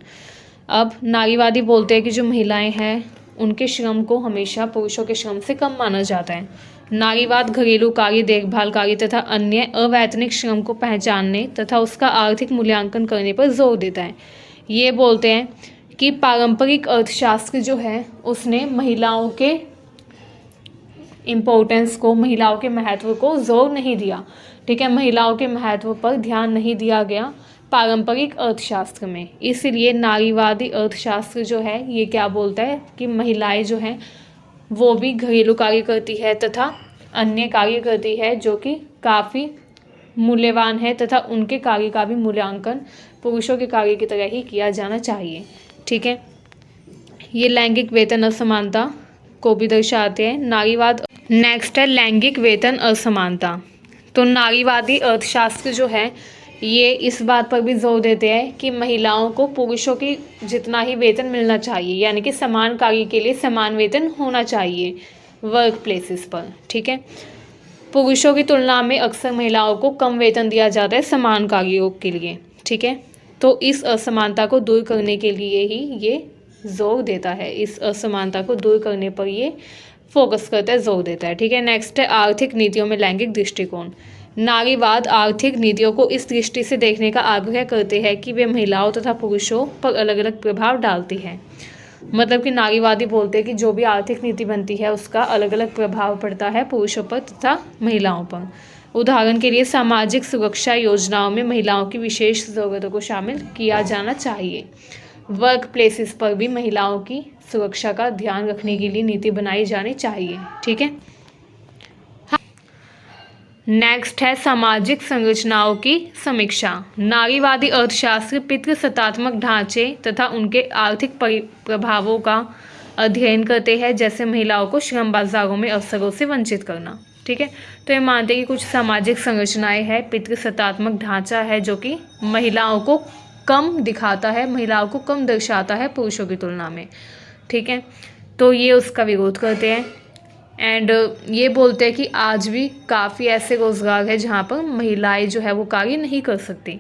अब नारीवादी बोलते हैं कि जो महिलाएं हैं उनके श्रम को हमेशा पुरुषों के श्रम से कम माना जाता है। नारीवाद घरेलू कार्य, देखभाल कार्य तथा अन्य अवैतनिक श्रम को पहचानने तथा उसका आर्थिक मूल्यांकन करने पर जोर देता है। ये बोलते हैं कि पारंपरिक अर्थशास्त्र जो है उसने महिलाओं के इम्पोर्टेंस को, महिलाओं के महत्व को जोर नहीं दिया। ठीक है, महिलाओं के महत्व पर ध्यान नहीं दिया गया पारंपरिक अर्थशास्त्र में। इसलिए नारीवादी अर्थशास्त्र जो है ये क्या बोलता है कि महिलाएं जो हैं वो भी घरेलू कार्य करती है तथा अन्य कार्य करती है जो कि काफ़ी मूल्यवान है तथा उनके कार्य का भी मूल्यांकन पुरुषों के कार्य की तरह ही किया जाना चाहिए। ठीक है, ये लैंगिक वेतन असमानता को भी दर्शाते हैं। नारीवाद नेक्स्ट है लैंगिक वेतन असमानता। तो नारीवादी अर्थशास्त्र जो है ये इस बात पर भी जोर देते हैं कि महिलाओं को पुरुषों की जितना ही वेतन मिलना चाहिए, यानी कि समान कार्य के लिए समान वेतन होना चाहिए वर्क प्लेसेस पर। ठीक है, पुरुषों की तुलना में अक्सर महिलाओं को कम वेतन दिया जाता है समान कार्यों के लिए। ठीक है, तो इस असमानता को दूर करने के लिए ही ये जोर देता है, इस असमानता को दूर करने पर ये फोकस करता है, जोर देता है। ठीक है, नेक्स्ट है आर्थिक नीतियों में लैंगिक दृष्टिकोण। नारीवाद आर्थिक नीतियों को इस दृष्टि से देखने का आग्रह करते हैं कि वे महिलाओं तथा पुरुषों पर अलग अलग प्रभाव डालती हैं। मतलब कि नारीवादी बोलते हैं कि जो भी आर्थिक नीति बनती है उसका अलग अलग प्रभाव पड़ता है पुरुषों पर तथा महिलाओं पर। उदाहरण के लिए सामाजिक सुरक्षा योजनाओं में महिलाओं की विशेष ज़रूरतों को शामिल किया जाना चाहिए। वर्क प्लेसेस पर भी महिलाओं की सुरक्षा का ध्यान रखने के लिए नीति बनाई जानी चाहिए। ठीक है, नेक्स्ट है सामाजिक संरचनाओं की समीक्षा। नारीवादी अर्थशास्त्र पितृसत्तात्मक ढांचे तथा उनके आर्थिक प्रभावों का अध्ययन करते हैं, जैसे महिलाओं को श्रम बाजारों में अवसरों से वंचित करना। ठीक है, तो ये मानते हैं कि कुछ सामाजिक संरचनाएं हैं, पितृसत्तात्मक ढांचा है जो कि महिलाओं को कम दिखाता है, महिलाओं को कम दर्शाता है पुरुषों की तुलना में। ठीक है, तो ये उसका विरोध करते हैं। एंड ये बोलते हैं कि आज भी काफ़ी ऐसे रोज़गार है जहाँ पर महिलाएं जो है वो कार्य नहीं कर सकती।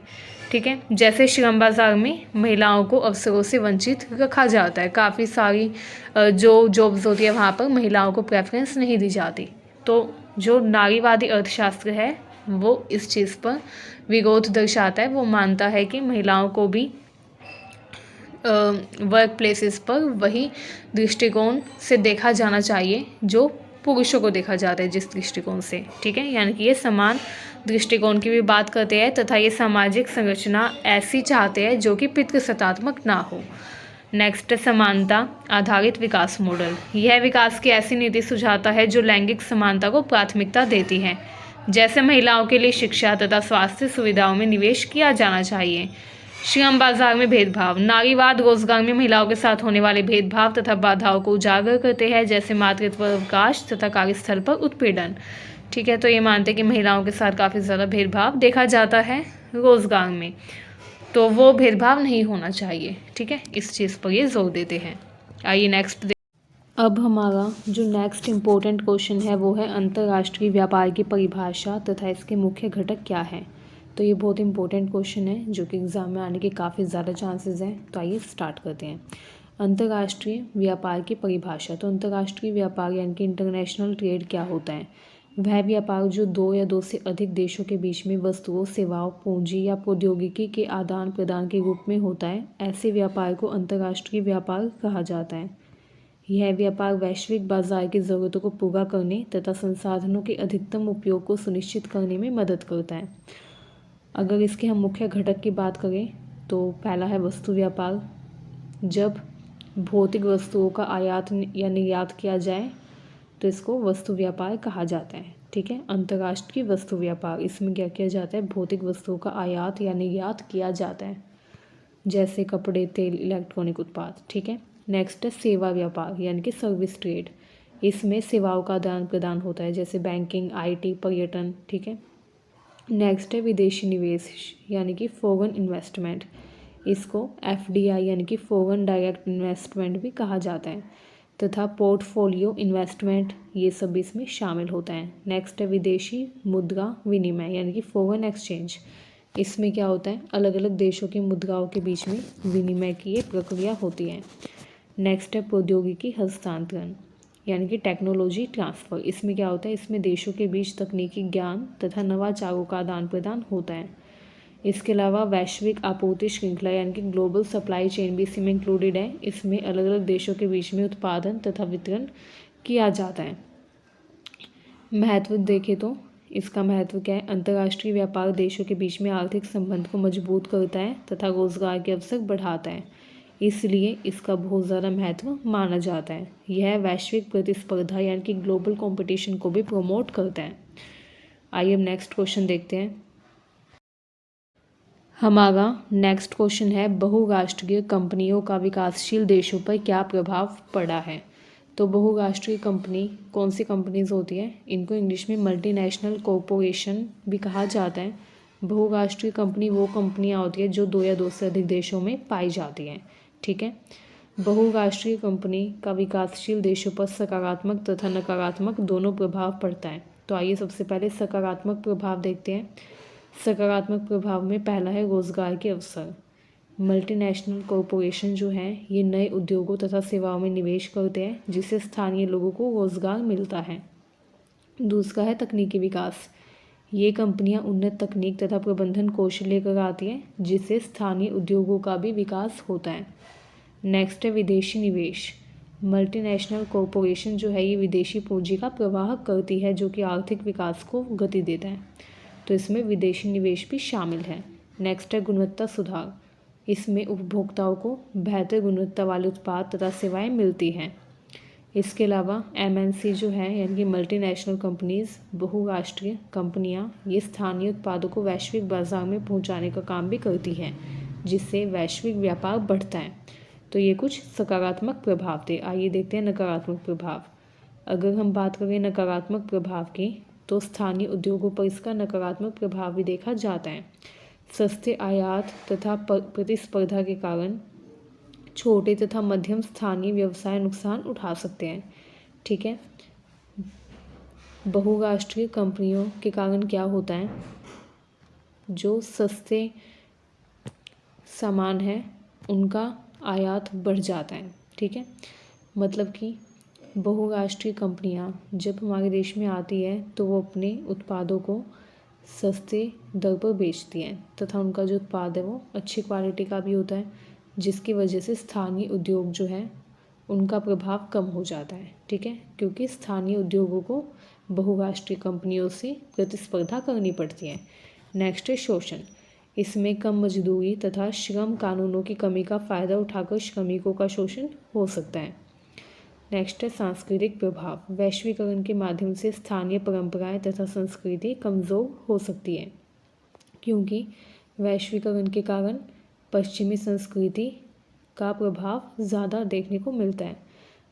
ठीक है, जैसे श्रम बाज़ार में महिलाओं को अवसरों से वंचित रखा जाता है, काफ़ी सारी जो जॉब्स होती है वहाँ पर महिलाओं को प्रेफरेंस नहीं दी जाती। तो जो नारीवादी अर्थशास्त्र है वो इस चीज़ पर विरोध दर्शाता है, वो मानता है कि महिलाओं को भी वर्क प्लेसेस पर वही दृष्टिकोण से देखा जाना चाहिए जो पुरुषों को देखा जाता है जिस दृष्टिकोण से। ठीक है, यानी कि ये समान दृष्टिकोण की भी बात करते हैं तथा ये सामाजिक संरचना ऐसी चाहते हैं जो कि पितृसत्तात्मक ना हो। नेक्स्ट समानता आधारित विकास मॉडल। यह विकास की ऐसी नीति सुझाता है जो लैंगिक समानता को प्राथमिकता देती है, जैसे महिलाओं के लिए शिक्षा तथा स्वास्थ्य सुविधाओं में निवेश किया जाना चाहिए। श्रम बाजार में भेदभाव। नारीवाद रोजगार में महिलाओं के साथ होने वाले भेदभाव तथा बाधाओं को उजागर करते हैं, जैसे मातृत्व अवकाश तथा कार्यस्थल पर उत्पीड़न। ठीक है, तो ये मानते हैं कि महिलाओं के साथ काफ़ी ज़्यादा भेदभाव देखा जाता है रोजगार में, तो वो भेदभाव नहीं होना चाहिए। ठीक है, इस चीज़ पर ये जोर देते हैं। आइए नेक्स्ट अब हमारा जो नेक्स्ट इम्पोर्टेंट क्वेश्चन है वो है अंतर्राष्ट्रीय व्यापार की परिभाषा तथा इसके मुख्य घटक क्या है। तो ये बहुत इंपॉर्टेंट क्वेश्चन है जो कि एग्ज़ाम में आने के काफ़ी ज़्यादा चांसेस हैं। तो आइए स्टार्ट करते हैं। अंतर्राष्ट्रीय व्यापार की परिभाषा। तो अंतर्राष्ट्रीय व्यापार यानी कि इंटरनेशनल ट्रेड क्या होता है? वह व्यापार जो दो या दो से अधिक देशों के बीच में वस्तुओं, सेवाओं, पूंजी या प्रौद्योगिकी के आदान प्रदान के रूप में होता है। ऐसे व्यापार को अंतर्राष्ट्रीय व्यापार कहा जाता है। यह व्यापार वैश्विक बाजार की ज़रूरतों को पूरा करने तथा संसाधनों के अधिकतम उपयोग को सुनिश्चित करने में मदद करता है। अगर इसके हम मुख्य घटक की बात करें तो पहला है वस्तु व्यापार। जब भौतिक वस्तुओं का आयात या निर्यात किया जाए तो इसको वस्तु व्यापार कहा जाता है। ठीक है, अंतर्राष्ट्रीय वस्तु व्यापार, इसमें क्या किया जाता है? भौतिक वस्तुओं का आयात या निर्यात किया जाता है, जैसे कपड़े, तेल, इलेक्ट्रॉनिक उत्पाद। ठीक है। नेक्स्ट है सेवा व्यापार यानी कि सर्विस ट्रेड। इसमें सेवाओं का आदान प्रदान होता है, जैसे बैंकिंग, आईटी, पर्यटन। ठीक है। नेक्स्ट है विदेशी निवेश यानी कि फॉरेन इन्वेस्टमेंट। इसको एफडीआई यानी कि फॉरेन डायरेक्ट इन्वेस्टमेंट भी कहा जाता है, तथा पोर्टफोलियो इन्वेस्टमेंट, ये सब इसमें शामिल होता है। नेक्स्ट है विदेशी मुद्रा विनिमय यानी कि फॉरेन एक्सचेंज। इसमें क्या होता है? अलग अलग देशों की मुद्राओं के बीच में विनिमय की ये प्रक्रिया होती है। नेक्स्ट है प्रौद्योगिकी हस्तांतरण यानी कि टेक्नोलॉजी ट्रांसफ़र। इसमें क्या होता है? इसमें देशों के बीच तकनीकी ज्ञान तथा नवाचारों का आदान प्रदान होता है। इसके अलावा वैश्विक आपूर्ति श्रृंखला यानी कि ग्लोबल सप्लाई चेन भी इसमें इंक्लूडेड है। इसमें अलग अलग देशों के बीच में उत्पादन तथा वितरण किया जाता है। महत्व देखें तो इसका महत्व क्या है? अंतर्राष्ट्रीय व्यापार देशों के बीच में आर्थिक संबंध को मजबूत करता है तथा रोजगार के अवसर बढ़ाता है, इसलिए इसका बहुत ज़्यादा महत्व माना जाता है। यह वैश्विक प्रतिस्पर्धा यानी कि ग्लोबल कंपटीशन को भी प्रमोट करता है। आइए अब नेक्स्ट क्वेश्चन देखते हैं। हमारा नेक्स्ट क्वेश्चन है बहुराष्ट्रीय कंपनियों का विकासशील देशों पर क्या प्रभाव पड़ा है। तो बहुराष्ट्रीय कंपनी कौन सी कंपनीज होती है? इनको इंग्लिश में मल्टीनेशनल कॉरपोरेशन भी कहा जाता है। बहुराष्ट्रीय कंपनी वो कंपनियां होती है जो दो या दो से अधिक देशों में पाई जाती हैं। ठीक है। बहुराष्ट्रीय कंपनी का विकासशील देशों पर सकारात्मक तथा नकारात्मक दोनों प्रभाव पड़ता है। तो आइए सबसे पहले सकारात्मक प्रभाव देखते हैं। सकारात्मक प्रभाव में पहला है रोजगार के अवसर। मल्टीनेशनल कॉरपोरेशन जो हैं ये नए उद्योगों तथा सेवाओं में निवेश करते हैं, जिससे स्थानीय लोगों को रोजगार मिलता है। दूसरा है तकनीकी विकास। ये कंपनियां उन्नत तकनीक तथा प्रबंधन कौशल लेकर आती हैं, जिससे स्थानीय उद्योगों का भी विकास होता है। नेक्स्ट है विदेशी निवेश। मल्टीनेशनल कॉरपोरेशन जो है ये विदेशी पूंजी का प्रवाह करती है, जो कि आर्थिक विकास को गति देता है। तो इसमें विदेशी निवेश भी शामिल है। नेक्स्ट है गुणवत्ता सुधार। इसमें उपभोक्ताओं को बेहतर गुणवत्ता वाले उत्पाद तथा सेवाएं मिलती हैं। इसके अलावा एमएनसी जो है यानी कि मल्टीनेशनल कंपनीज, बहुराष्ट्रीय कंपनियां, ये स्थानीय उत्पादों को वैश्विक बाजार में पहुंचाने का काम भी करती हैं, जिससे वैश्विक व्यापार बढ़ता है। तो ये कुछ सकारात्मक प्रभाव थे। आइए देखते हैं नकारात्मक प्रभाव। अगर हम बात करें नकारात्मक प्रभाव की, तो स्थानीय उद्योगों पर इसका नकारात्मक प्रभाव भी देखा जाता है। सस्ते आयात तथा प्रतिस्पर्धा के कारण छोटे तथा मध्यम स्थानीय व्यवसाय नुकसान उठा सकते हैं। ठीक है। बहुराष्ट्रीय कंपनियों के कारण क्या होता है? जो सस्ते सामान है उनका आयात बढ़ जाता है। ठीक है। मतलब कि बहुराष्ट्रीय कंपनियां जब हमारे देश में आती है तो वो अपने उत्पादों को सस्ते दर पर बेचती हैं, तथा उनका जो उत्पाद है वो अच्छी क्वालिटी का भी होता है, जिसकी वजह से स्थानीय उद्योग जो है उनका प्रभाव कम हो जाता है। ठीक है, क्योंकि स्थानीय उद्योगों को बहुराष्ट्रीय कंपनियों से प्रतिस्पर्धा करनी पड़ती है। नेक्स्ट है शोषण। इसमें कम मजदूरी तथा श्रम कानूनों की कमी का फ़ायदा उठाकर श्रमिकों का शोषण हो सकता है। नेक्स्ट है सांस्कृतिक प्रभाव। वैश्वीकरण के माध्यम से स्थानीय परंपराएं तथा संस्कृति कमज़ोर हो सकती है, क्योंकि वैश्वीकरण के कारण पश्चिमी संस्कृति का प्रभाव ज़्यादा देखने को मिलता है,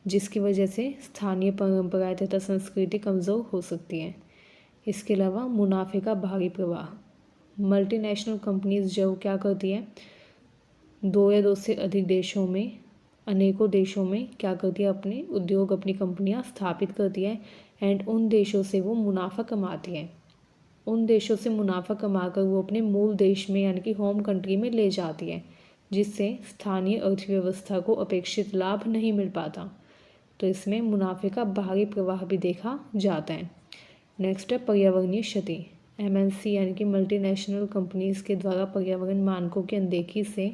जिसकी वजह से स्थानीय परंपराएं तथा संस्कृति कमज़ोर हो सकती हैं। इसके अलावा मुनाफे का भारी प्रवाह। मल्टीनेशनल कंपनीज जो क्या करती हैं, दो या दो से अधिक देशों में अनेकों देशों में क्या करती है, अपने उद्योग, अपनी कंपनियां स्थापित करती है एंड उन देशों से वो मुनाफा कमाती है। उन देशों से मुनाफा कमाकर वो अपने मूल देश में यानी कि होम कंट्री में ले जाती है, जिससे स्थानीय अर्थव्यवस्था को अपेक्षित लाभ नहीं मिल पाता। तो इसमें मुनाफे का बाहरी प्रवाह भी देखा जाता है। नेक्स्ट है पर्यावरणीय क्षति। एमएनसी यानी कि मल्टीनेशनल कंपनीज के द्वारा पर्यावरण मानकों की अनदेखी से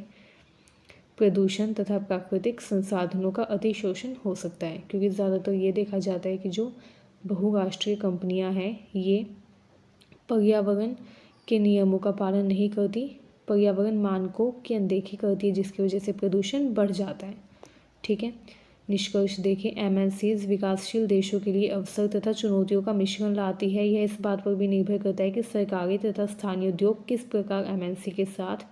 प्रदूषण तथा प्राकृतिक संसाधनों का अतिशोषण हो सकता है, क्योंकि ज़्यादातर ये देखा जाता है कि जो बहुराष्ट्रीय कंपनियां हैं ये पर्यावरण के नियमों का पालन नहीं करती, पर्यावरण मानकों की अनदेखी करती है, जिसकी वजह से प्रदूषण बढ़ जाता है। ठीक है, निष्कर्ष देखें, एमएनसीज विकासशील देशों के लिए अवसर तथा चुनौतियों का मिश्रण लाती है। यह इस बात पर भी निर्भर करता है कि सरकारी तथा स्थानीय उद्योग किस प्रकार एमएनसी के साथ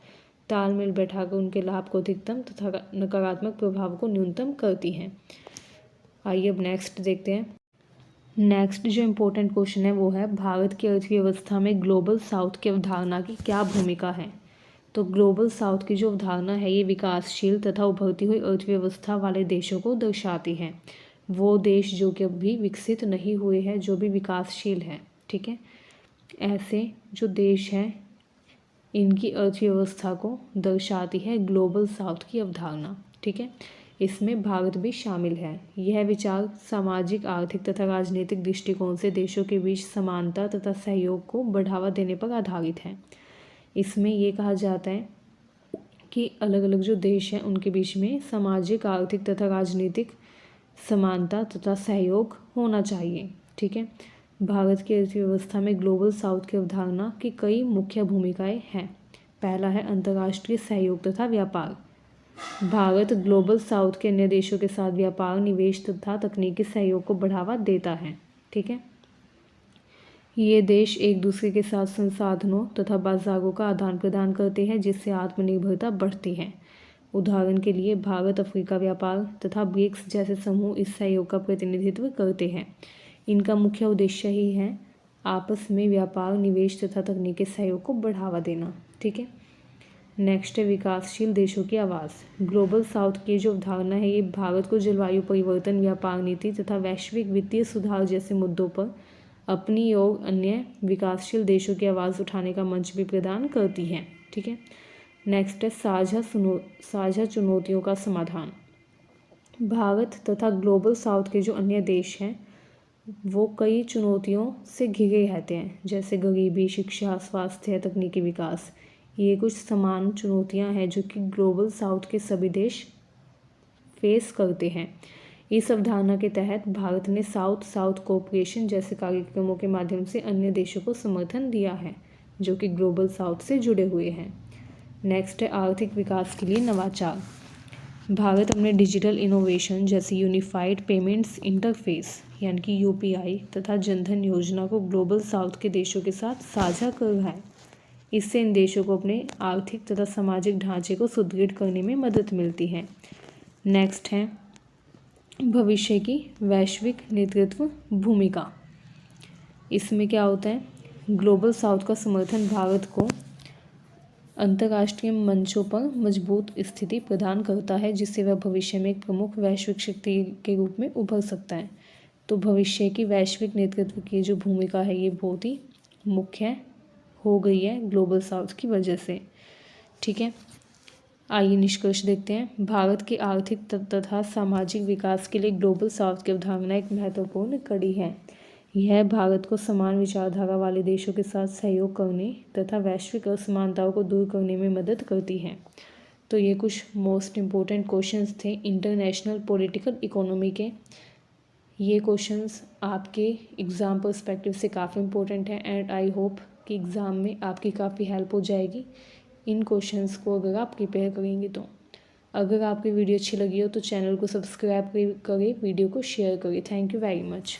तालमेल बैठाकर उनके लाभ को अधिकतम तथा नकारात्मक प्रभाव को न्यूनतम करती हैं। आइए अब नेक्स्ट देखते हैं। नेक्स्ट जो इम्पोर्टेंट क्वेश्चन है वो है, भारत की अर्थव्यवस्था में ग्लोबल साउथ की अवधारणा की क्या भूमिका है। तो ग्लोबल साउथ की जो अवधारणा है ये विकासशील तथा उभरती हुई अर्थव्यवस्था वाले देशों को दर्शाती है। वो देश जो कि अभी विकसित नहीं हुए हैं, जो भी विकासशील है। ठीक है, ऐसे जो देश हैं इनकी अर्थव्यवस्था को दर्शाती है ग्लोबल साउथ की अवधारणा। ठीक है, इसमें भारत भी शामिल है। यह विचार सामाजिक, आर्थिक तथा राजनीतिक दृष्टिकोण से देशों के बीच समानता तथा सहयोग को बढ़ावा देने पर आधारित है। इसमें ये कहा जाता है कि अलग अलग जो देश हैं उनके बीच में सामाजिक, आर्थिक तथा राजनीतिक समानता तथा सहयोग होना चाहिए। ठीक है, भारत की अर्थव्यवस्था में ग्लोबल साउथ की अवधारणा की कई मुख्य भूमिकाएं हैं। पहला है अंतर्राष्ट्रीय सहयोग तथा व्यापार। भारत ग्लोबल साउथ के अन्य देशों के साथ व्यापार, निवेश तथा तकनीकी सहयोग को बढ़ावा देता है। ठीक है, ये देश एक दूसरे के साथ संसाधनों तथा बाजारों का आदान प्रदान करते हैं, जिससे आत्मनिर्भरता बढ़ती है। उदाहरण के लिए भारत अफ्रीका व्यापार तथा ब्रिक्स जैसे समूह इस सहयोग का प्रतिनिधित्व करते हैं। इनका मुख्य उद्देश्य ही है आपस में व्यापार, निवेश तथा तकनीकी सहयोग को बढ़ावा देना। ठीक है, नेक्स्ट है विकासशील देशों की आवाज़। ग्लोबल साउथ की जो अवधारणा है ये भारत को जलवायु परिवर्तन, व्यापार नीति तथा वैश्विक वित्तीय सुधार जैसे मुद्दों पर अपनी और अन्य विकासशील देशों की आवाज़ उठाने का मंच भी प्रदान करती है। ठीक है, नेक्स्ट है साझा चुनौतियों का समाधान। भारत तथा ग्लोबल साउथ के जो अन्य देश हैं वो कई चुनौतियों से घिरे रहते हैं, जैसे गरीबी, शिक्षा, स्वास्थ्य, तकनीकी विकास। ये कुछ समान चुनौतियां हैं जो कि ग्लोबल साउथ के सभी देश फेस करते हैं। इस अवधारणा के तहत भारत ने साउथ साउथ कोऑपरेशन जैसे कार्यक्रमों के माध्यम से अन्य देशों को समर्थन दिया है जो कि ग्लोबल साउथ से जुड़े हुए हैं। नेक्स्ट है आर्थिक विकास के लिए नवाचार। भारत अपने डिजिटल इनोवेशन जैसे यूनिफाइड पेमेंट्स इंटरफेस यानी कि यूपीआई तथा जनधन योजना को ग्लोबल साउथ के देशों के साथ साझा कर रहा है। इससे इन देशों को अपने आर्थिक तथा सामाजिक ढांचे को सुदृढ़ करने में मदद मिलती है। नेक्स्ट है भविष्य की वैश्विक नेतृत्व भूमिका। इसमें क्या होता है, ग्लोबल साउथ का समर्थन भारत को अंतर्राष्ट्रीय मंचों पर मजबूत स्थिति प्रदान करता है, जिससे वह भविष्य में एक प्रमुख वैश्विक शक्ति के रूप में उभर सकता है। तो भविष्य की वैश्विक नेतृत्व की जो भूमिका है ये बहुत ही मुख्य हो गई है ग्लोबल साउथ की वजह से। ठीक है, आइए निष्कर्ष देखते हैं। भारत के आर्थिक तथा सामाजिक विकास के लिए ग्लोबल साउथ की अवधारणा एक महत्वपूर्ण कड़ी है। यह भारत को समान विचारधारा वाले देशों के साथ सहयोग करने तथा वैश्विक असमानताओं को दूर करने में मदद करती है। तो ये कुछ मोस्ट इम्पोर्टेंट क्वेश्चंस थे इंटरनेशनल पॉलिटिकल इकोनॉमी के। ये क्वेश्चंस आपके एग्ज़ाम पर्सपेक्टिव से काफ़ी इम्पोर्टेंट है एंड आई होप कि एग्ज़ाम में आपकी काफ़ी हेल्प हो जाएगी इन क्वेश्चंस को अगर आप प्रिपेयर करेंगे तो। अगर आपकी वीडियो अच्छी लगी हो तो चैनल को सब्सक्राइब करें, वीडियो को शेयर करें। Thank you very much.